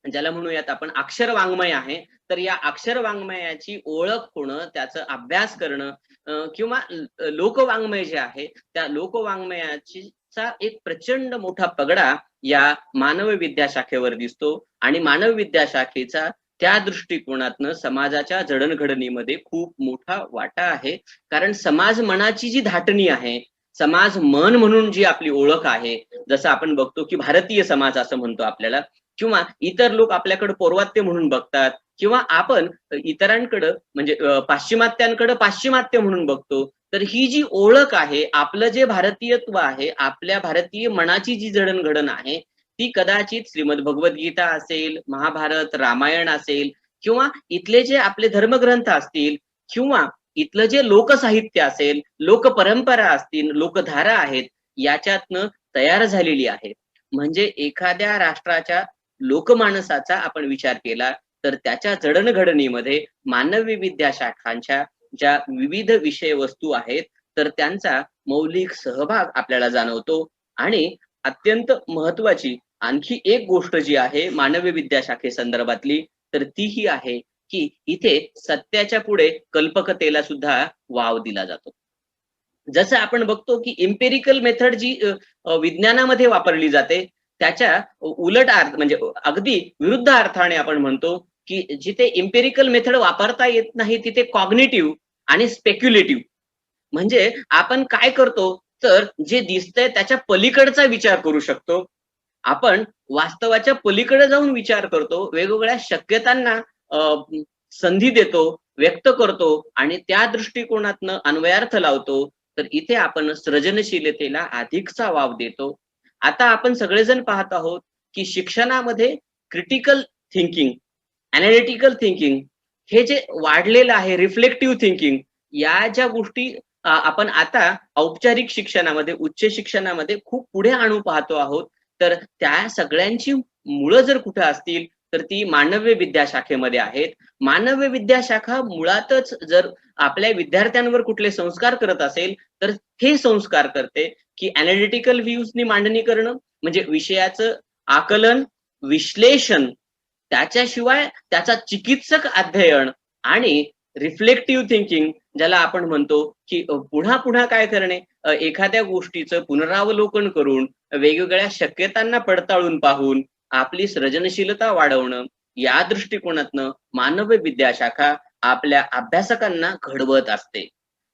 ज्याला म्हणूयात आपण अक्षर वाङ्मय आहे, तर या अक्षर वाङ्मयाची ओळख होणं, त्याचा अभ्यास करणं किंवा लोकवाङ्मय जे आहे त्या लोकवाङ्मयाची चा एक प्रचंड मोठा पगडा या मानव विद्या शाखेवर दिसतो आणि मानव विद्या शाखेचा त्या दृष्टिकोनातनं समाजाच्या जडणघडणीमध्ये खूप मोठा वाटा आहे. कारण समाज मनाची जी धाटणी आहे, समाज मन म्हणून जी आपली ओळख आहे, जसं आपण बघतो की भारतीय समाज असं म्हणतो आपल्याला किंवा इतर लोक आपल्याकडे पौर्वात्य म्हणून बघतात किंवा आपण इतरांकडे म्हणजे पाश्चिमात्यांकडे पाश्चिमात्य म्हणून बघतो. तर ही जी ओळख आहे, आपलं जे भारतीयत्व आहे, आपल्या भारतीय मनाची जी जडणघडण आहे ती कदाचित श्रीमद भगवद्गीता असेल, महाभारत, रामायण असेल किंवा इथले जे आपले धर्मग्रंथ असतील किंवा इथलं जे लोकसाहित्य असेल, लोकपरंपरा असतील, लोकधारा आहेत, याच्यातनं तयार झालेली आहे. म्हणजे एखाद्या राष्ट्राच्या लोकमानसाचा आपण विचार केला तर त्याच्या जडणघडणीमध्ये मानवी विद्या शाखांच्या ज्या विविध विषय वस्तू आहेत तर त्यांचा मौलिक सहभाग आपल्याला जाणवतो. आणि अत्यंत महत्वाची आणखी एक गोष्ट जी आहे मानवी विद्या शाखे संदर्भातली तर ती ही आहे की इथे सत्याच्या पुढे कल्पकतेला सुद्धा वाव दिला जातो. जसं आपण बघतो की इम्पेरिकल मेथड जी विज्ञानामध्ये वापरली जाते त्याच्या उलट अर्थ म्हणजे अगदी विरुद्ध अर्थाने आपण म्हणतो की जिथे इम्पेरिकल मेथड वापरता येत नाही तिथे कॉग्निटिव्ह आणि स्पेक्युलेटिव्ह म्हणजे आपण काय करतो तर जे दिसतंय त्याच्या पलीकडचा विचार करू शकतो. आपण वास्तवाच्या पलीकडे जाऊन विचार करतो, वेगवेगळ्या शक्यतांना संधी देतो, व्यक्त करतो आणि त्या दृष्टिकोनातनं अन्वयार्थ लावतो. तर इथे आपण सृजनशीलतेला अधिकचा वाव देतो. आता आपण सगळेजण पाहत आहोत की शिक्षणामध्ये क्रिटिकल थिंकिंग अनालिटिकल थिंकिंग हे जे वाढलेलं आहे, रिफ्लेक्टिव्ह थिंकिंग, या ज्या गोष्टी आपण आता औपचारिक शिक्षणामध्ये, उच्च शिक्षणामध्ये खूप पुढे आणू पाहतो आहोत. तर त्या सगळ्यांची मुळं जर कुठे असतील तर ती मानव्य विद्याशाखेमध्ये आहेत. मानव्य विद्याशाखा मुळातच जर आपल्या विद्यार्थ्यांवर कुठले संस्कार करत असेल तर हे संस्कार करते की अनालिटिकल व्ह्यूजनी मांडणी करणं, म्हणजे विषयाचं आकलन, विश्लेषण, त्याच्याशिवाय त्याचा चिकित्सक अध्ययन आणि रिफ्लेक्टिव्ह थिंकिंग ज्याला आपण म्हणतो की पुन्हा पुन्हा काय करणे, एखाद्या गोष्टीचं पुनरावलोकन करून वेगवेगळ्या शक्यतांना पडताळून पाहून आपली सृजनशीलता वाढवणं, या दृष्टिकोनातनं मानव विद्याशाखा आपल्या अभ्यासकांना घडवत असते.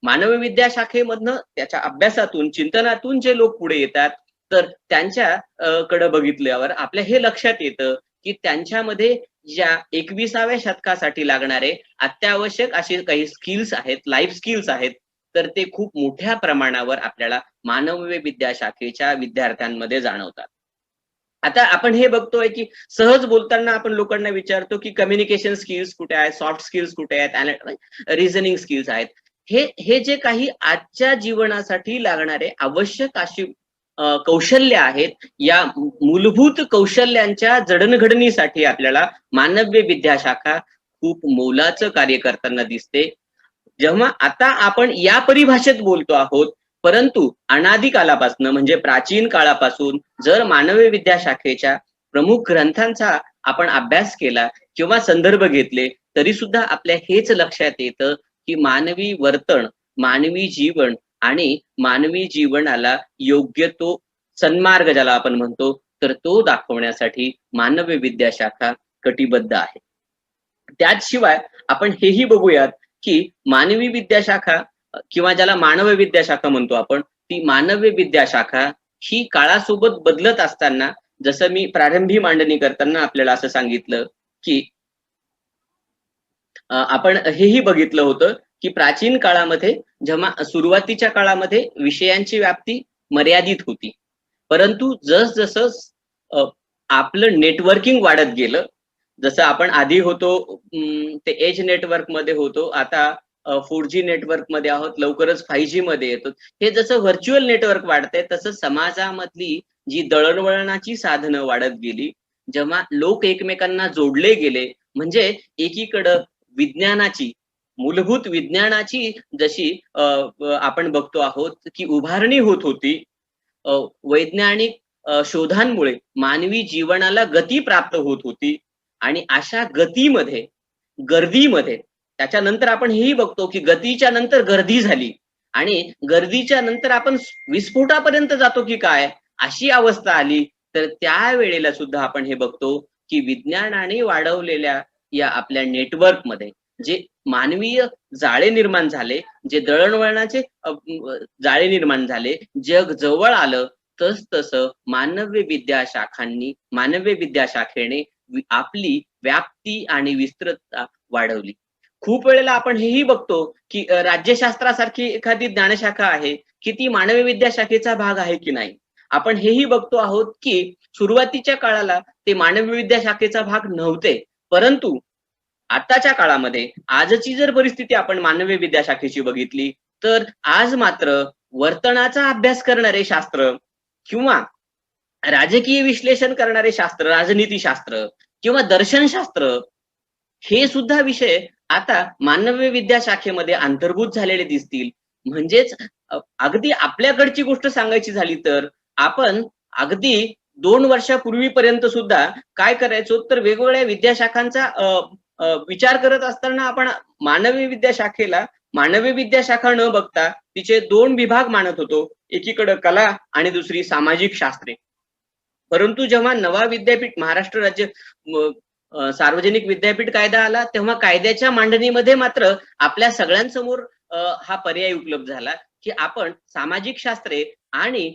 मानव विद्याशाखेमधनं त्याच्या अभ्यासातून, चिंतनातून जे लोक पुढे येतात तर त्यांच्या कडे बघितल्यावर आपल्या हे लक्षात येतं की त्यांच्यामध्ये ज्या 21व्या शतकासाठी लागणारे अत्यावश्यक असे काही स्किल्स आहेत, लाईफ स्किल्स आहेत, तर ते खूप मोठ्या प्रमाणावर आपल्याला मानवी विद्याशाखेच्या विद्यार्थ्यांमध्ये जाणवतात. आता आपण हे बघतोय की सहज बोलताना आपण लोकांना विचारतो की कम्युनिकेशन स्किल्स कुठे आहेत, सॉफ्ट स्किल्स कुठे आहेत, रिझनिंग स्किल्स आहेत. हे हे जे काही आजच्या जीवनासाठी लागणारे आवश्यक अशी कौशल्य आहेत, या मूलभूत कौशल्यांच्या जडणघडणीसाठी आपल्याला मानव्य विद्याशाखा खूप मोलाचं कार्य करताना दिसते. जेव्हा आता आपण या परिभाषेत बोलतो आहोत, परंतु अनादी कालापासून, म्हणजे प्राचीन काळापासून जर मानवी विद्याशाखेच्या प्रमुख ग्रंथांचा आपण अभ्यास केला किंवा संदर्भ घेतले तरी सुद्धा आपल्या हेच लक्षात येतं की मानवी वर्तन, मानवी जीवन आणि मानवी जीवनाला योग्य तो सन्मार्ग ज्याला आपण म्हणतो, तर तो दाखवण्यासाठी मानवी विद्याशाखा कटिबद्ध आहे. त्याचशिवाय आपण हेही बघूयात की मानवी विद्याशाखा किंवा ज्याला मानव विद्याशाखा म्हणतो आपण, ती मानवी विद्याशाखा ही काळासोबत बदलत असताना, जसं मी प्रारंभी मांडणी करताना आपल्याला असं सांगितलं की आपण हेही बघितलं होतं की प्राचीन काळामध्ये जेव्हा सुरुवातीच्या काळामध्ये विषयांची व्याप्ती मर्यादित होती. परंतु जसजसं आपलं नेटवर्किंग वाढत गेलं, जसं आपण आधी होतो ते एज नेटवर्क मध्ये होतो, आता 4G नेटवर्क मध्ये आहोत, लवकरच 5G मध्ये येतो. हे जसं व्हर्च्युअल नेटवर्क वाढतंय तसं समाजामधली जी दळणवळणाची साधनं वाढत गेली, जेव्हा लोक एकमेकांना जोडले गेले, म्हणजे एकीकडं विज्ञानाची, मूलभूत विज्ञानाची जशी आपण बघतो आहोत की उभारणी होत होती, वैज्ञानिक शोधांमुळे मानवी जीवनाला गती प्राप्त होत होती आणि अशा गतीमध्ये, गर्दीमध्ये, त्याच्यानंतर आपण हेही बघतो की गतीच्या नंतर गर्दी झाली आणि गर्दीच्या नंतर आपण विस्फोटापर्यंत जातो की काय, अशी अवस्था आली. तर त्या वेळेला सुद्धा आपण हे बघतो की विज्ञानाने वाढवलेल्या या आपल्या नेटवर्कमध्ये जे मानवीय जाळे निर्माण झाले, जे दळणवळणाचे जाळे निर्माण झाले, जग जवळ आलं, तस तसं मानव्य विद्याशाखांनी, मानव्य विद्याशाखेने आपली व्याप्ती आणि विस्तृतता वाढवली. खूप वेळेला आपण हेही बघतो की राज्यशास्त्रासारखी एखादी ज्ञानशाखा आहे की ती मानवी विद्याशाखेचा भाग आहे की नाही. आपण हेही बघतो आहोत की सुरुवातीच्या काळाला ते मानवी विद्याशाखेचा भाग नव्हते, परंतु आताच्या काळामध्ये आजची जर परिस्थिती आपण मानवी विद्याशाखेची बघितली तर आज मात्र वर्तनाचा अभ्यास करणारे शास्त्र किंवा राजकीय विश्लेषण करणारे शास्त्र, राजनीतीशास्त्र किंवा दर्शनशास्त्र, हे सुद्धा विषय आता मानव्य विद्याशाखेमध्ये अंतर्भूत झालेले दिसतील. म्हणजेच अगदी आपल्याकडची गोष्ट सांगायची झाली तर आपण अगदी 2 वर्षापूर्वीपर्यंत सुद्धा काय करायचो, तर वेगवेगळ्या विद्याशाखांचा विचार करत असताना आपण मानवी विद्याशाखेला मानवी विद्याशाखा न बघता तिचे 2 विभाग मानत होतो, एकीकडे कला आणि दुसरी सामाजिक शास्त्रे. परंतु जेव्हा नवा विद्यापीठ, महाराष्ट्र राज्य सार्वजनिक विद्यापीठ कायदा आला, तेव्हा कायद्याच्या मांडणीमध्ये मात्र आपल्या सगळ्यांसमोर हा पर्याय उपलब्ध झाला की आपण सामाजिक शास्त्रे आणि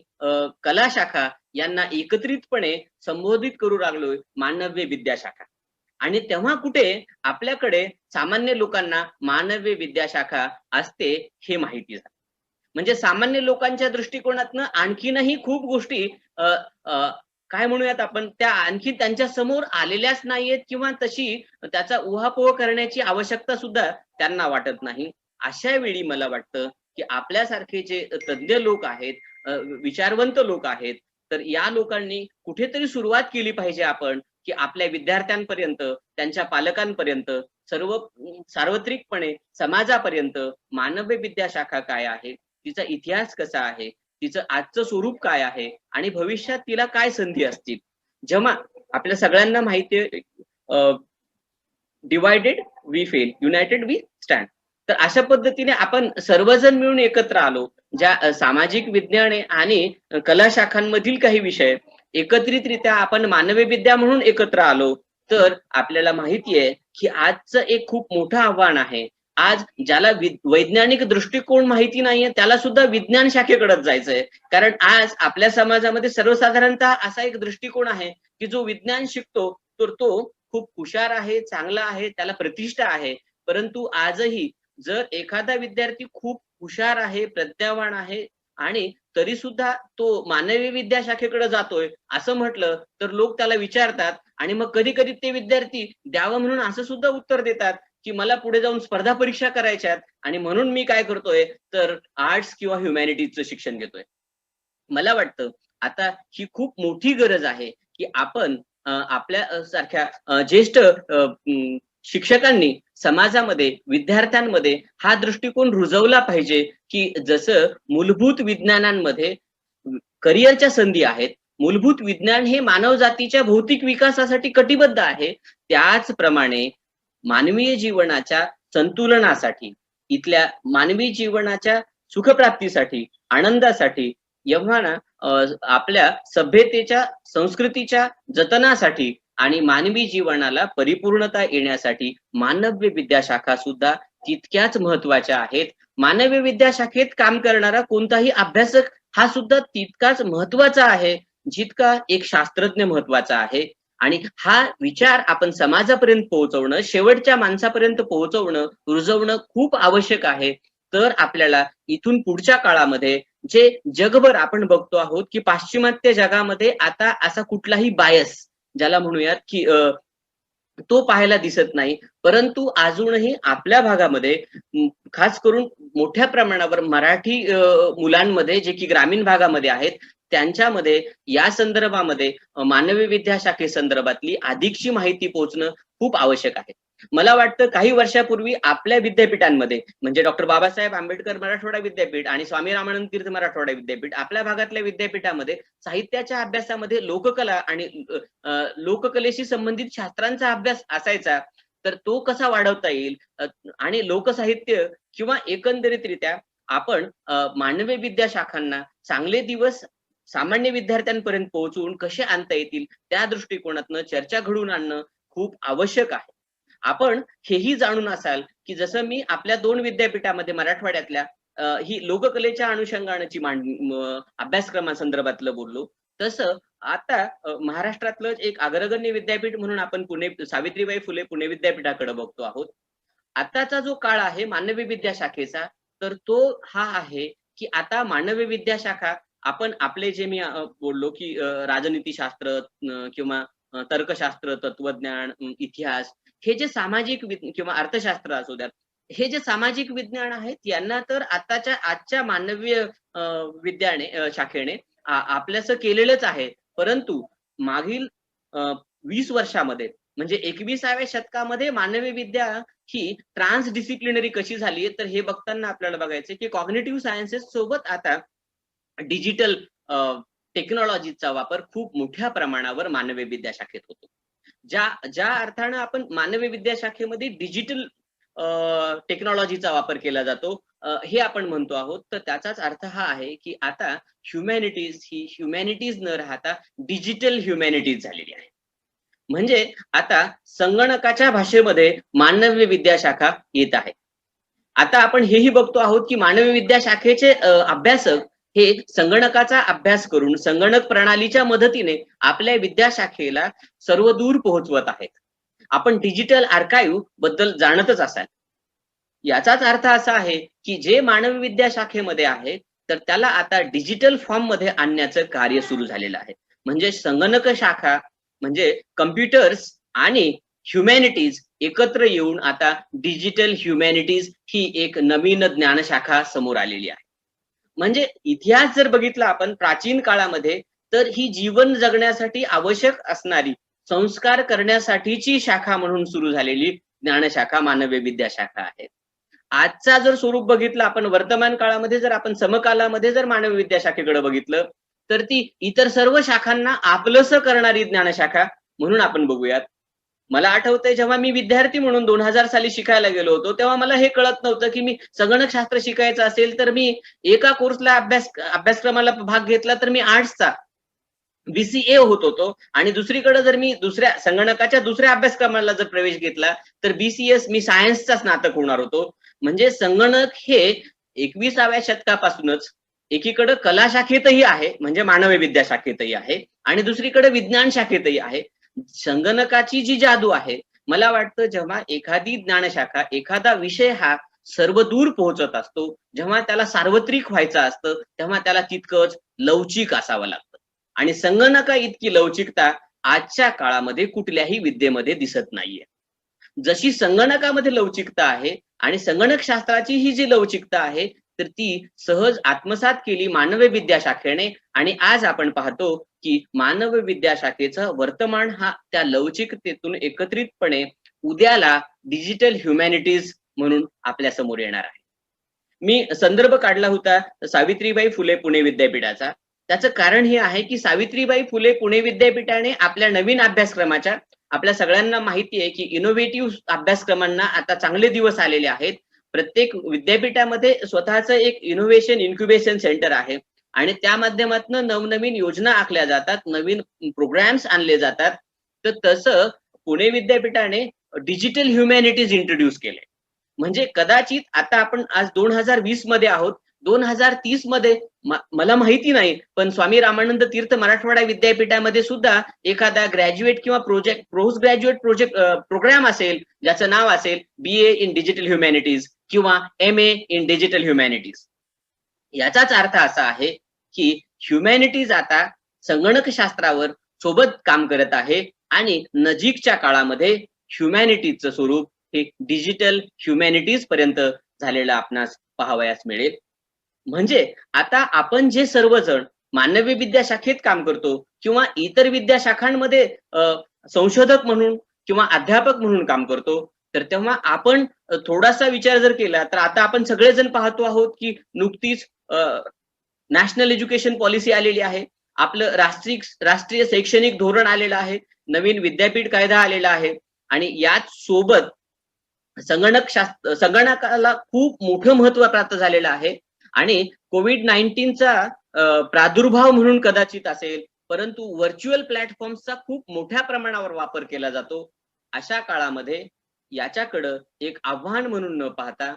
कला शाखा यांना एकत्रितपणे संबोधित करू लागलोय मानव्य विद्याशाखा. आणि तेव्हा कुठे आपल्याकडे सामान्य लोकांना मानव्य विद्याशाखा असते हे माहिती झालं. म्हणजे सामान्य लोकांच्या दृष्टिकोनातनं आणखीनही खूप गोष्टी काय म्हणूयात आपण, त्या आणखी त्यांच्या समोर आलेल्याच नाहीयेत किंवा तशी त्याचा उहापोह करण्याची आवश्यकता सुद्धा त्यांना वाटत नाही. अशा वेळी मला वाटतं, की आपल्यासारखे जे तज्ञ लोक आहेत, विचारवंत लोक आहेत, तर या लोकांनी कुठेतरी सुरुवात केली पाहिजे आपण, की आपल्या विद्यार्थ्यांपर्यंत, त्यांच्या पालकांपर्यंत, सर्व सार्वत्रिकपणे समाजापर्यंत मानवी विद्याशाखा काय आहे, तिचा इतिहास कसा आहे, तिचं आजचं स्वरूप काय आहे आणि भविष्यात तिला काय संधी असतील. जेव्हा आपल्या सगळ्यांना माहिती आहे, divided we fall, united we stand. तर अशा पद्धतीने आपण सर्वजण मिळून एकत्र आलो. ज्या सामाजिक विज्ञाने आणि कला शाखांमधील काही विषय एकत्रितरित्या आपण मानवी विद्या म्हणून एकत्र आलो, तर आपल्याला माहिती आहे, की आजचं एक खूप मोठं आव्हान आहे. आज ज्याला वैज्ञानिक दृष्टिकोन माहिती नाहीये, त्याला सुद्धा विज्ञान शाखेकडेच जायचंय. कारण आज आपल्या समाजामध्ये सर्वसाधारणतः असा एक दृष्टिकोन आहे, की जो विज्ञान शिकतो, तर तो खूप हुशार आहे, चांगला आहे, त्याला प्रतिष्ठा आहे. परंतु आजही जर एखादा विद्यार्थी खूप हुशार आहे, प्रज्ञावान आहे आणि तरी सुद्धा तो मानवी विद्या शाखेकडे जातोय असं म्हटलं, तर लोक त्याला विचारतात आणि मग कधी-कधी ते विद्यार्थी द्यावं म्हणून असं सुद्धा उत्तर देतात, की मला पुढे जाऊन स्पर्धा परीक्षा करायच्यात आणि म्हणून मी काय करतोय, तर आर्ट्स किंवा ह्युमॅनिटीजचं शिक्षण घेतोय. मला वाटतं आता ही खूप मोठी गरज आहे, की आपण आपल्या सारख्या ज्येष्ठ शिक्षकांनी समाजामध्ये, विद्यार्थ्यांमध्ये हा दृष्टिकोन रुजवला पाहिजे, की जसं मूलभूत विज्ञानांमध्ये करिअरच्या संधी आहेत. मूलभूत विज्ञान हे मानवजातीच्या भौतिक विकासासाठी कटिबद्ध आहे. त्याचप्रमाणे मानवीय जीवनाच्या संतुलनासाठी, इथल्या मानवी जीवनाच्या सुखप्राप्तीसाठी, आनंदासाठी, एव्हा ना आपल्या सभ्यतेच्या, संस्कृतीच्या जतनासाठी आणि मानवी जीवनाला परिपूर्णता येण्यासाठी मानवी विद्याशाखा सुद्धा तितक्याच महत्त्वाच्या आहेत. मानवी विद्याशाखेत काम करणारा कोणताही अभ्यासक हा सुद्धा तितकाच महत्त्वाचा आहे, जितका एक शास्त्रज्ञ महत्त्वाचा आहे. आणि हा विचार आपण समाजापर्यंत पोहोचवणं, शेवटच्या माणसापर्यंत पोहोचवणं, रुजवणं खूप आवश्यक आहे. तर आपल्याला इथून पुढच्या काळामध्ये जे जगभर आपण बघतो आहोत, की पाश्चिमात्य जगामध्ये आता असा कुठलाही बायस ज्याला म्हणूयात, की तो पाहायला दिसत नाही. परंतु अजूनही आपल्या भागामध्ये खास करून मोठ्या प्रमाणावर मराठी मुलांमध्ये जे की ग्रामीण भागामध्ये आहेत, त्यांच्यामध्ये या संदर्भामध्ये मानवी विद्याशाखे संदर्भातली अधिकची माहिती पोहोचणं खूप आवश्यक आहे. मला वाटतं काही वर्षापूर्वी आपल्या विद्यापीठांमध्ये म्हणजे डॉक्टर बाबासाहेब आंबेडकर मराठवाडा विद्यापीठ आणि स्वामी रामानंद तीर्थ मराठवाडा विद्यापीठ आपल्या भागातल्या विद्यापीठामध्ये साहित्याच्या अभ्यासामध्ये लोककला आणि लोककलेशी संबंधित शास्त्रांचा अभ्यास असायचा. तर तो कसा वाढवता येईल आणि लोकसाहित्य किंवा एकंदरीतरित्या आपण मानवी विद्या शाखांना चांगले दिवस सामान्य विद्यार्थ्यांपर्यंत पोहोचवून कसे आणता येतील, त्या दृष्टिकोनातनं चर्चा घडवून आणणं खूप आवश्यक आहे. आपण हेही जाणून असाल, की जसं मी आपल्या 2 विद्यापीठामध्ये मराठवाड्यातल्या ही लोककलेच्या अनुषंगानेची अभ्यासक्रमासंदर्भातलं बोललो. तसं आता महाराष्ट्रातलं एक अग्रगण्य विद्यापीठ म्हणून आपण पुणे सावित्रीबाई फुले पुणे विद्यापीठाकडे बघतो आहोत. आताचा जो काळ आहे मानवी विद्या शाखेचा, तर तो हा आहे, की आता मानवी विद्या शाखा आपण आपले जे मी बोललो, की राजनीतीशास्त्र किंवा तर्कशास्त्र, तत्वज्ञान, इतिहास हे जे सामाजिक किंवा अर्थशास्त्र असू द्यात, हे जे सामाजिक विज्ञान आहेत, यांना तर आजच्या मानवीय विद्याने शाखेने आपल्यासं केलेलंच आहे. परंतु मागील 20 वर्षामध्ये म्हणजे 21व्या शतकामध्ये मानवी विद्या ही ट्रान्सडिसिप्लिनरी कशी झाली तर हे बघताना आपल्याला बघायचं की कॉग्निटिव्ह सायन्सेस सोबत आता डिजिटल टेक्नॉलॉजीचा वापर खूप मोठ्या प्रमाणावर मानवी विद्या शाखेत होतो. ज्या अर्थानं आपण मानवी विद्या शाखेमध्ये डिजिटल टेक्नॉलॉजीचा वापर केला जातो, हे आपण म्हणतो आहोत. तर त्याचाच अर्थ हा आहे, की आता ह्युमॅनिटीज ही ह्युमॅनिटीज न राहता डिजिटल ह्युमॅनिटीज झालेली आहे. म्हणजे आता संगणकाच्या भाषेमध्ये मानवी विद्या शाखा येत आहे. आता आपण हेही बघतो आहोत, की मानवी विद्या शाखेचे अभ्यासक हे संगणकाचा अभ्यास करून संगणक प्रणालीच्या मदतीने आपल्या विद्याशाखेला सर्वदूर पोहोचवत आहेत. आपण डिजिटल आर्काइव्ह बद्दल जाणतच असाल. याचाच अर्थ असा आहे, की जे मानवी विद्या शाखेमध्ये आहे, तर त्याला आता डिजिटल फॉर्म मध्ये आणण्याचं कार्य सुरू झालेलं आहे. म्हणजे संगणक शाखा म्हणजे कम्प्युटर्स आणि ह्युमॅनिटीज एकत्र येऊन आता डिजिटल ह्युमॅनिटीज ही एक नवीन ज्ञानशाखा समोर आलेली आहे. म्हणजे इतिहास जर बघितला आपण प्राचीन काळामध्ये, तर ही जीवन जगण्यासाठी आवश्यक असणारी संस्कार करण्यासाठीची शाखा म्हणून सुरू झालेली ज्ञानशाखा मानवी विद्या शाखा आहे. आजचा जर स्वरूप बघितलं आपण वर्तमान काळामध्ये, जर आपण समकालामध्ये जर मानवी विद्या शाखेकडे बघितलं, तर ती इतर सर्व शाखांना आपलंसं करणारी ज्ञानशाखा म्हणून आपण बघूयात. मला आठवतंय जेव्हा मी विद्यार्थी म्हणून 2000 साली शिकायला गेलो होतो, तेव्हा मला हे कळत नव्हतं, की मी संगणकशास्त्र शिकायचं असेल, तर मी एका कोर्सला अभ्यासक्रमाला भाग घेतला, तर मी आर्ट्सचा BCA होत होतो आणि दुसरीकडे जर मी संगणकाच्या दुसऱ्या अभ्यासक्रमाला जर प्रवेश घेतला, तर BCS मी सायन्सचा स्नातक होणार होतो. म्हणजे संगणक हे 21व्या शतकापासूनच एकीकडे कला शाखेतही आहे, म्हणजे मानवी विद्या शाखेतही आहे, आणि दुसरीकडे विज्ञान शाखेतही आहे. संगणकाची जी जादू आहे, मला वाटतं जेव्हा एखादी ज्ञानशाखा, एखादा विषय हा सर्वदूर पोहोचत असतो, जेव्हा त्याला सार्वत्रिक व्हायचं असतं, तेव्हा त्याला तितकंच लवचिक असावं लागतं. आणि संगणका इतकी लवचिकता आजच्या काळामध्ये कुठल्याही विद्येमध्ये दिसत नाहीये. जशी संगणकामध्ये लवचिकता आहे आणि संगणक शास्त्राची ही जी लवचिकता आहे, तर ती सहज आत्मसात केली मानवी विद्या शाखेने, आणि आज आपण पाहतो की मानव विद्या शाखेचा वर्तमान हा त्या लवचिकतेतून एकत्रितपणे उद्याला डिजिटल ह्युमॅनिटीज म्हणून आपल्या समोर येणार आहे. मी संदर्भ काढला होता सावित्रीबाई फुले पुणे विद्यापीठाचा. त्याचं कारण हे आहे की सावित्रीबाई फुले पुणे विद्यापीठाने आपल्या नवीन अभ्यासक्रमाच्या, आपल्या सगळ्यांना माहिती आहे की इनोव्हेटिव्ह अभ्यासक्रमांना आता चांगले दिवस आलेले आहेत. प्रत्येक विद्यापीठामध्ये स्वतःचं एक इनोव्हेशन इन्क्युबेशन सेंटर आहे आणि त्या माध्यमातून नवनवीन योजना आखल्या जातात, नवीन प्रोग्राम्स आणले जातात. तर तसं पुणे विद्यापीठाने डिजिटल ह्युमॅनिटीज इंट्रोड्यूस केले. म्हणजे कदाचित आता आपण आज 2020 मध्ये आहोत, 2030 मध्ये मला माहिती नाही, पण स्वामी रामानंद तीर्थ मराठवाडा विद्यापीठामध्ये सुद्धा एखादा ग्रॅज्युएट किंवा पोस्ट ग्रॅज्युएट प्रोग्राम असेल, ज्याचं नाव असेल BA इन डिजिटल ह्युमॅनिटीज किंवा MA इन डिजिटल ह्युमॅनिटीज. याचाच अर्थ असा आहे की ह्युमॅनिटीज आता संगणक शास्त्रावर सोबत काम करत आहे आणि नजीकच्या काळामध्ये ह्युमॅनिटीजचं स्वरूप हे डिजिटल ह्युमॅनिटीज पर्यंत झालेलं आपणास पाहावयास मिळेल. म्हणजे आता आपण जे सर्वजण मानवी विद्या शाखेत काम करतो किंवा इतर विद्या शाखांमध्ये संशोधक म्हणून किंवा अध्यापक म्हणून काम करतो, तर तेव्हा आपण थोडासा विचार जर केला, तर आता आपण सगळेजण पाहतो आहोत की नुकतीच नॅशनल एज्युकेशन पॉलिसी आलेली आहे, आपलं राष्ट्रीय शैक्षणिक धोरण आलेलं आहे, नवीन विद्यापीठ कायदा आलेला आहे, आणि याच सोबत संगणकाला खूप मोठं महत्व प्राप्त झालेलं आहे. आणि कोविड-19चा प्रादुर्भाव म्हणून कदाचित असेल, परंतु व्हर्च्युअल प्लॅटफॉर्मचा खूप मोठ्या प्रमाणावर वापर केला जातो. अशा काळामध्ये याच्याकडं एक आव्हान म्हणून न पाहता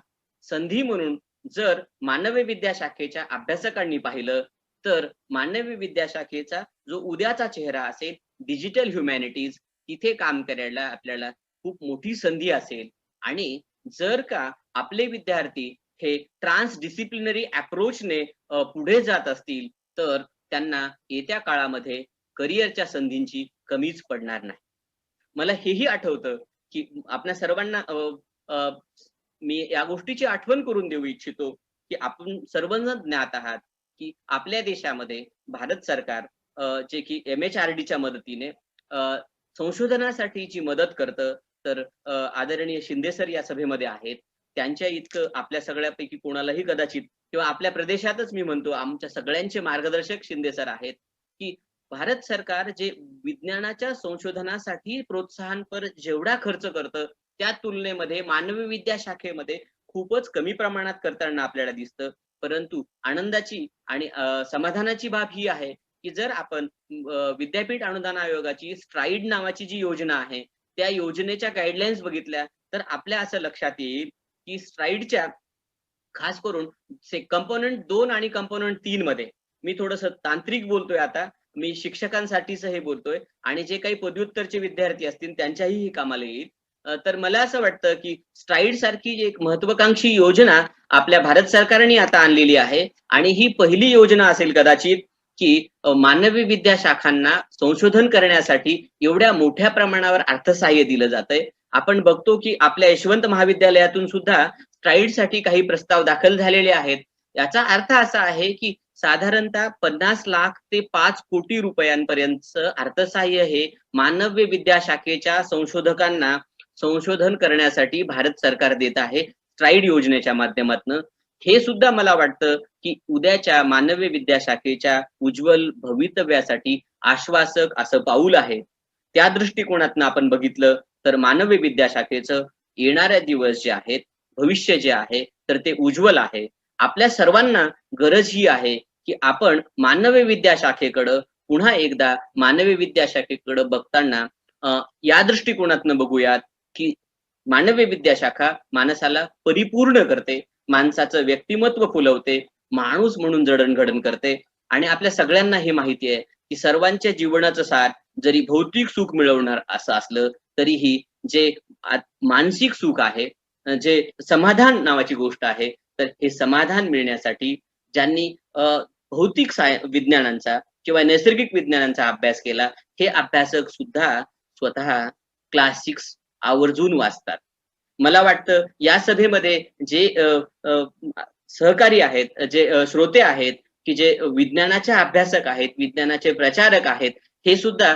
संधी म्हणून जर मानवी विद्या शाखेच्या अभ्यासकांनी पाहिलं, तर मानवी विद्या शाखेचा जो उद्याचा चेहरा असेल डिजिटल ह्युमॅनिटीज, तिथे काम करायला आपल्याला खूप मोठी संधी असेल. आणि जर का आपले विद्यार्थी हे ट्रान्सडिसिप्लिनरी अप्रोचने पुढे जात असतील, तर त्यांना येत्या काळामध्ये करिअरच्या संधींची कमीच पडणार नाही. मला हेही आठवतं की आपल्या सर्वांना मी या गोष्टीची आठवण करून देऊ इच्छितो की आपण सर्वजण ज्ञात आहात की आपल्या देशामध्ये भारत सरकार जे की MHRDच्या मदतीने संशोधनासाठी जी मदत करतं, तर आदरणीय शिंदे सर या सभेमध्ये आहेत. त्यांच्या इतकं आपल्या सगळ्यापैकी कोणालाही कदाचित, किंवा आपल्या प्रदेशातच मी म्हणतो आमच्या सगळ्यांचे मार्गदर्शक शिंदे सर आहेत, की भारत सरकार जे विज्ञानाच्या संशोधनासाठी प्रोत्साहनपर जेवढा खर्च करतं, त्या तुलनेमध्ये मानवी विद्या शाखेमध्ये खूपच कमी प्रमाणात करताना आपल्याला दिसतं. परंतु आनंदाची आणि समाधानाची बाब ही आहे की जर आपण विद्यापीठ अनुदान आयोगाची स्ट्राईड नावाची जी योजना आहे, त्या योजनेच्या गाईडलाईन्स बघितल्या, तर आपल्या असं लक्षात येईल की स्ट्राईडच्या खास करून कंपोनंट 2 आणि कंपोनंट 3 मध्ये, मी थोडस तांत्रिक बोलतोय आता, मी शिक्षकांसाठीच हे बोलतोय आणि जे काही पदव्युत्तरचे विद्यार्थी असतील त्यांच्याही ही कामाला येईल. तर मला असं वाटतं की स्ट्राईड सारखी एक महत्वाकांक्षी योजना आपल्या भारत सरकारने आता आणलेली आहे आणि ही पहिली योजना असेल कदाचित की मानवी विद्याशाखांना संशोधन करण्यासाठी एवढ्या मोठ्या प्रमाणावर अर्थसहाय्य दिलं जातंय. आपण बघतो की आपल्या यशवंत महाविद्यालयातून सुद्धा स्ट्राईडसाठी काही प्रस्ताव दाखल झालेले आहेत. याचा अर्थ असा आहे की साधारणतः 50 लाख ते 5 कोटी रुपयांपर्यंतचं अर्थसहाय्य हे मानवी विद्याशाखेच्या संशोधकांना संशोधन करण्यासाठी भारत सरकार देत आहे स्ट्राईड योजनेच्या माध्यमातून. हे सुद्धा मला वाटतं की उद्याच्या मानवी विद्याशाखेच्या उज्ज्वल भवितव्यासाठी आश्वासक असं पाऊल आहे. त्या दृष्टिकोनातून आपण बघितलं तर मानवी विद्याशाखेचं येणारे दिवस जे आहेत, भविष्य जे आहे तर ते उज्ज्वल आहे. आपल्या सर्वांना गरज ही आहे की आपण मानवी विद्याशाखेकडं पुन्हा एकदा मानवी विद्याशाखेकडं बघताना या दृष्टिकोनातून बघूयात की मानवी विद्याशाखा माणसाला परिपूर्ण करते, माणसाचं व्यक्तिमत्व फुलवते, माणूस म्हणून जडणघडण करते. आणि आपल्या सगळ्यांना हे माहिती आहे की सर्वांच्या जीवनाचं सार जरी भौतिक सुख मिळवणार असं असलं तरीही जे मानसिक सुख आहे, जे समाधान नावाची गोष्ट आहे, तर हे समाधान मिळण्यासाठी ज्यांनी भौतिक विज्ञानांचा किंवा नैसर्गिक विज्ञानांचा अभ्यास केला, हे अभ्यासक सुद्धा स्वतः क्लासिक्स आवर्जून वाचतात. मला वाटतं या सभेमध्ये जे सहकारी आहेत, जे श्रोते आहेत, की जे विज्ञानाचे अभ्यासक आहेत, विज्ञानाचे प्रचारक आहेत, हे सुद्धा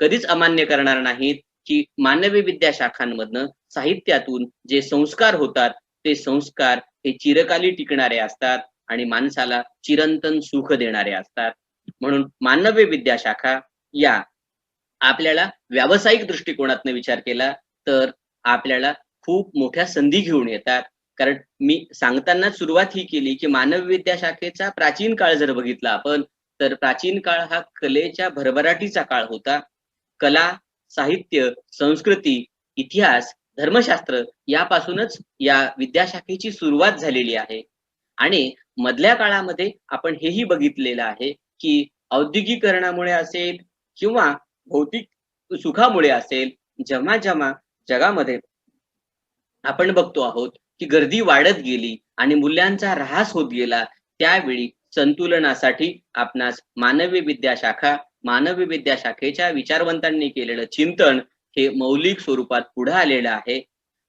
कधीच अमान्य करणार नाहीत की मानवी विद्याशाखांमधनं साहित्यातून जे संस्कार होतात ते संस्कार हे चिरकाली टिकणारे असतात आणि माणसाला चिरंतन सुख देणारे असतात. म्हणून मानवी विद्याशाखा या आपल्याला व्यावसायिक दृष्टिकोनातून विचार केला तर आपल्याला खूप मोठ्या संधी घेऊन येतात. कारण मी सांगताना सुरुवात ही केली की मानवी विद्याशाखेचा प्राचीन काळ जर बघितला आपण तर प्राचीन काळ हा कलेच्या भरभराटीचा काळ होता. कला, साहित्य, संस्कृती, इतिहास, धर्मशास्त्र यापासूनच या विद्याशाखेची सुरुवात झालेली आहे. आणि मधल्या काळामध्ये आपण हेही बघितलेलं आहे की औद्योगिकरणामुळे असेल किंवा भौतिक सुखामुळे असेल, जेव्हा जेव्हा जगामध्ये आपण बघतो आहोत की गर्दी वाढत गेली आणि मूल्यांचा ऱ्हास होत गेला, त्यावेळी संतुलनासाठी आपणास मानवी विद्याशाखेच्या विचारवंतांनी केलेलं चिंतन हे मौलिक स्वरूपात पुढे आलेलं आहे.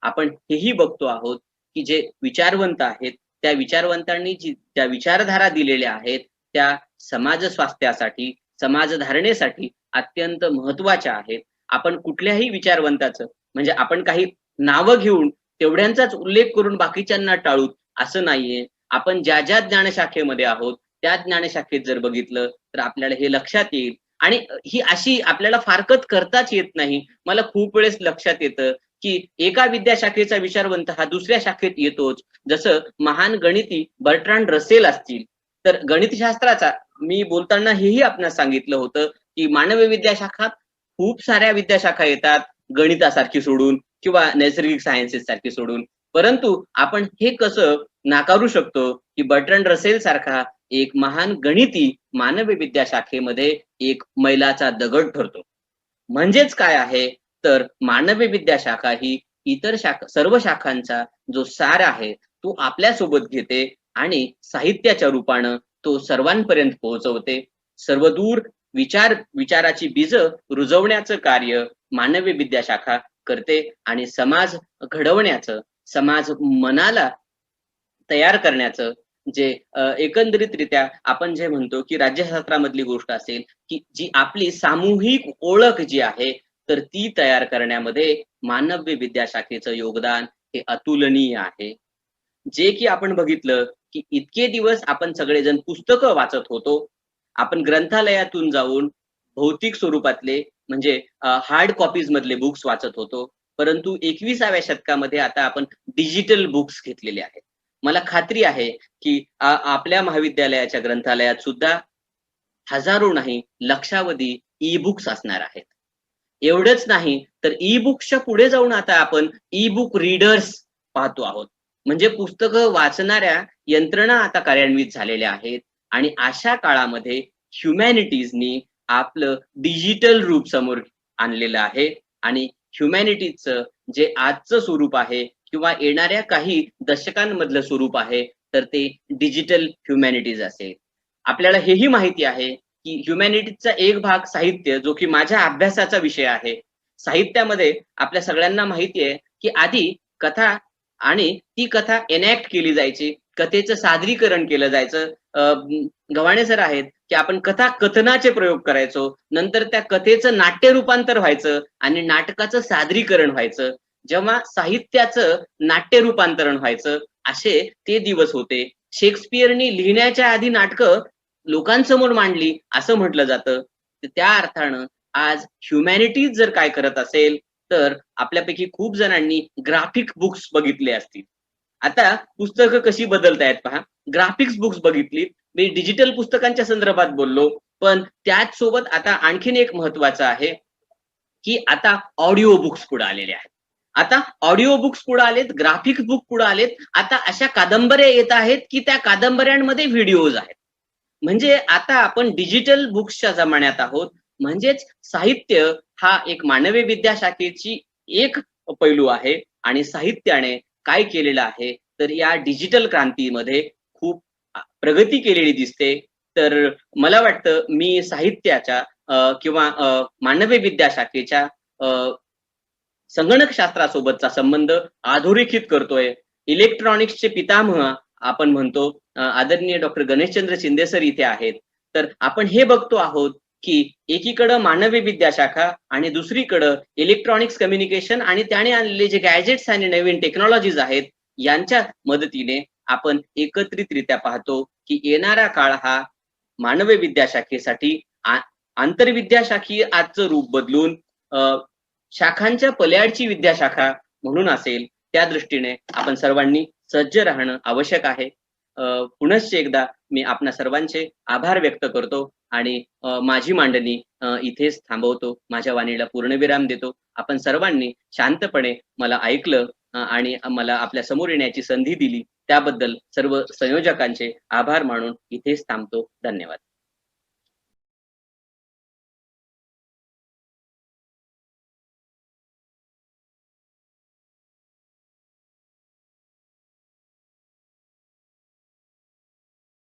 आपण हेही बघतो आहोत की जे विचारवंत आहेत त्या विचारवंतांनी ज्या विचारधारा दिलेल्या आहेत त्या समाज स्वास्थ्यासाठी, समाजधारणेसाठी अत्यंत महत्वाच्या आहेत. आपण कुठल्याही विचारवंताचं म्हणजे आपण काही नावं घेऊन तेवढ्यांचाच उल्लेख करून बाकीच्यांना टाळूत असं नाहीये. आपण ज्या ज्या ज्ञानशाखेमध्ये आहोत त्या ज्ञानशाखेत जर बघितलं तर आपल्याला हे लक्षात येईल. आणि ही अशी आपल्याला फारकत करताच येत नाही. मला खूप वेळेस लक्षात येतं की एका विद्याशाखेचा विचारवंत हा दुसऱ्या शाखेत येतोच. जसं महान गणिती बर्ट्रांड रसेल असतील तर गणितशास्त्राचा मी बोलताना हेही आपणास सांगितलं होतं की मानवी विद्याशाखात खूप साऱ्या विद्याशाखा येतात गणितासारखी सोडून किंवा नैसर्गिक सायन्सेस सारखी सोडून. परंतु आपण हे कसं नाकारू शकतो की बर्ट्रांड रसेल सारखा एक महान गणिती मानवी विद्याशाखेमध्ये एक मैलाचा दगड ठरतो. म्हणजेच काय आहे तर मानवी विद्याशाखा ही इतर सर्व शाखांचा जो सार आहे तो आपल्या सोबत घेते आणि साहित्याच्या रूपानं तो सर्वांपर्यंत पोहोचवते. सर्वदूर विचाराची बीज रुजवण्याचं कार्य मानवी विद्याशाखा करते आणि समाज घडवण्याचं, समाज मनाला तयार करण्याचं जे एकंदरीतरित्या आपण जे म्हणतो की राज्यशास्त्रामधली गोष्ट असेल की जी आपली सामूहिक ओळख जी आहे तर ती तयार करण्यामध्ये मानवी विद्याशाखेचं योगदान हे अतुलनीय आहे. जे की आपण बघितलं की इतके दिवस आपण सगळेजण पुस्तकं वाचत होतो, आपण ग्रंथालयातून जाऊन भौतिक स्वरूपातले म्हणजे हार्ड कॉपीज मधले बुक्स वाचत होतो. परंतु 21व्या शतकामध्ये आता आपण डिजिटल बुक्स घेतलेले आहेत. मला खात्री आहे की आपल्या महाविद्यालयाच्या ग्रंथालयात सुद्धा हजारो नाही लक्षावधी ई बुक्स असणार आहेत. एवढंच नाही तर ई बुक्सच्या पुढे जाऊन आता आपण ई बुक रीडर्स पाहतो आहोत. म्हणजे पुस्तकं वाचणाऱ्या यंत्रणा आता कार्यान्वित झालेल्या आहेत. आणि अशा काळामध्ये ह्युमॅनिटीजनी आपलं डिजिटल रूप समोर आणलेलं आहे आणि ह्युमॅनिटीजचं जे आजचं स्वरूप आहे किंवा येणाऱ्या काही दशकांमधलं स्वरूप आहे तर ते डिजिटल ह्युमॅनिटीज असेल. आपल्याला हेही माहिती आहे की ह्युमॅनिटीजचा एक भाग साहित्य, जो की माझ्या अभ्यासाचा विषय आहे. साहित्यामध्ये आपल्या सगळ्यांना माहिती आहे की आधी कथा आणि ती कथा एनॅक्ट केली जायची, कथेचं सादरीकरण केलं जायचं. गव्हाणे सर आहेत की आपण कथा कथनाचे प्रयोग करायचो, नंतर त्या कथेचं नाट्य रूपांतर व्हायचं आणि नाटकाचं सादरीकरण व्हायचं. जेव्हा साहित्याचं नाट्य रूपांतरण व्हायचं, असे ते दिवस होते. शेक्सपियरनी लिहिण्याच्या आधी नाटकं लोकांसमोर मांडली असं म्हटलं जातं. तर त्या अर्थानं आज ह्युमॅनिटीज जर काय करत असेल, तर आपल्यापैकी खूप जणांनी ग्राफिक बुक्स बघितले असतील. आता पुस्तकं कशी बदलतायत पहा. ग्राफिक्स बुक्स बघितली, मी डिजिटल पुस्तकांच्या संदर्भात बोललो, पण त्याच सोबत आता आणखीन एक महत्वाचं आहे, की आता ऑडिओ बुक्स पुढे आलेले आहेत. आता ऑडिओ बुक्स पुढे आलेत, ग्राफिक्स बुक पुढे आलेत. आता अशा कादंबऱ्या येत आहेत, की त्या कादंबऱ्यांमध्ये व्हिडिओज आहेत. म्हणजे आता आपण डिजिटल बुक्सच्या जमान्यात आहोत. म्हणजेच साहित्य हा एक मानवी विद्याशाखेची एक पैलू आहे आणि साहित्याने काय केलेलं आहे, तर या डिजिटल क्रांतीमध्ये खूप प्रगती केलेली दिसते. तर मला वाटतं मी साहित्याच्या किंवा मानवी विद्याशाखेच्या संगणक शास्त्रासोबतचा संबंध अधोरेखित करतोय. इलेक्ट्रॉनिक्सचे पितामह आपण म्हणतो, आदरणीय डॉक्टर गणेशचंद्र शिंदे सर इथे आहेत. तर आपण हे बघतो आहोत की एकीकडं मानवी विद्याशाखा आणि दुसरीकडं इलेक्ट्रॉनिक्स कम्युनिकेशन आणि त्याने आणलेले जे गॅजेट्स आणि नवीन टेक्नॉलॉजीज आहेत, यांच्या मदतीने आपण एकत्रितरित्या पाहतो की येणारा काळ हा मानवी विद्याशाखेसाठी आंतरविद्याशाखीय आजचं रूप बदलून शाखांच्या पल्याडची विद्याशाखा म्हणून असेल. त्या दृष्टीने आपण सर्वांनी सज्ज राहणं आवश्यक आहे. पुनश्च एकदा मी आपणा सर्वांचे आभार व्यक्त करतो आणि माझी मांडणी इथेच थांबवतो. माझ्या वाणीला पूर्णविराम देतो. आपण सर्वांनी शांतपणे मला ऐकलं आणि मला आपल्या समोर येण्याची संधी दिली, त्याबद्दल सर्व संयोजकांचे आभार मानून इथेच थांबतो. धन्यवाद.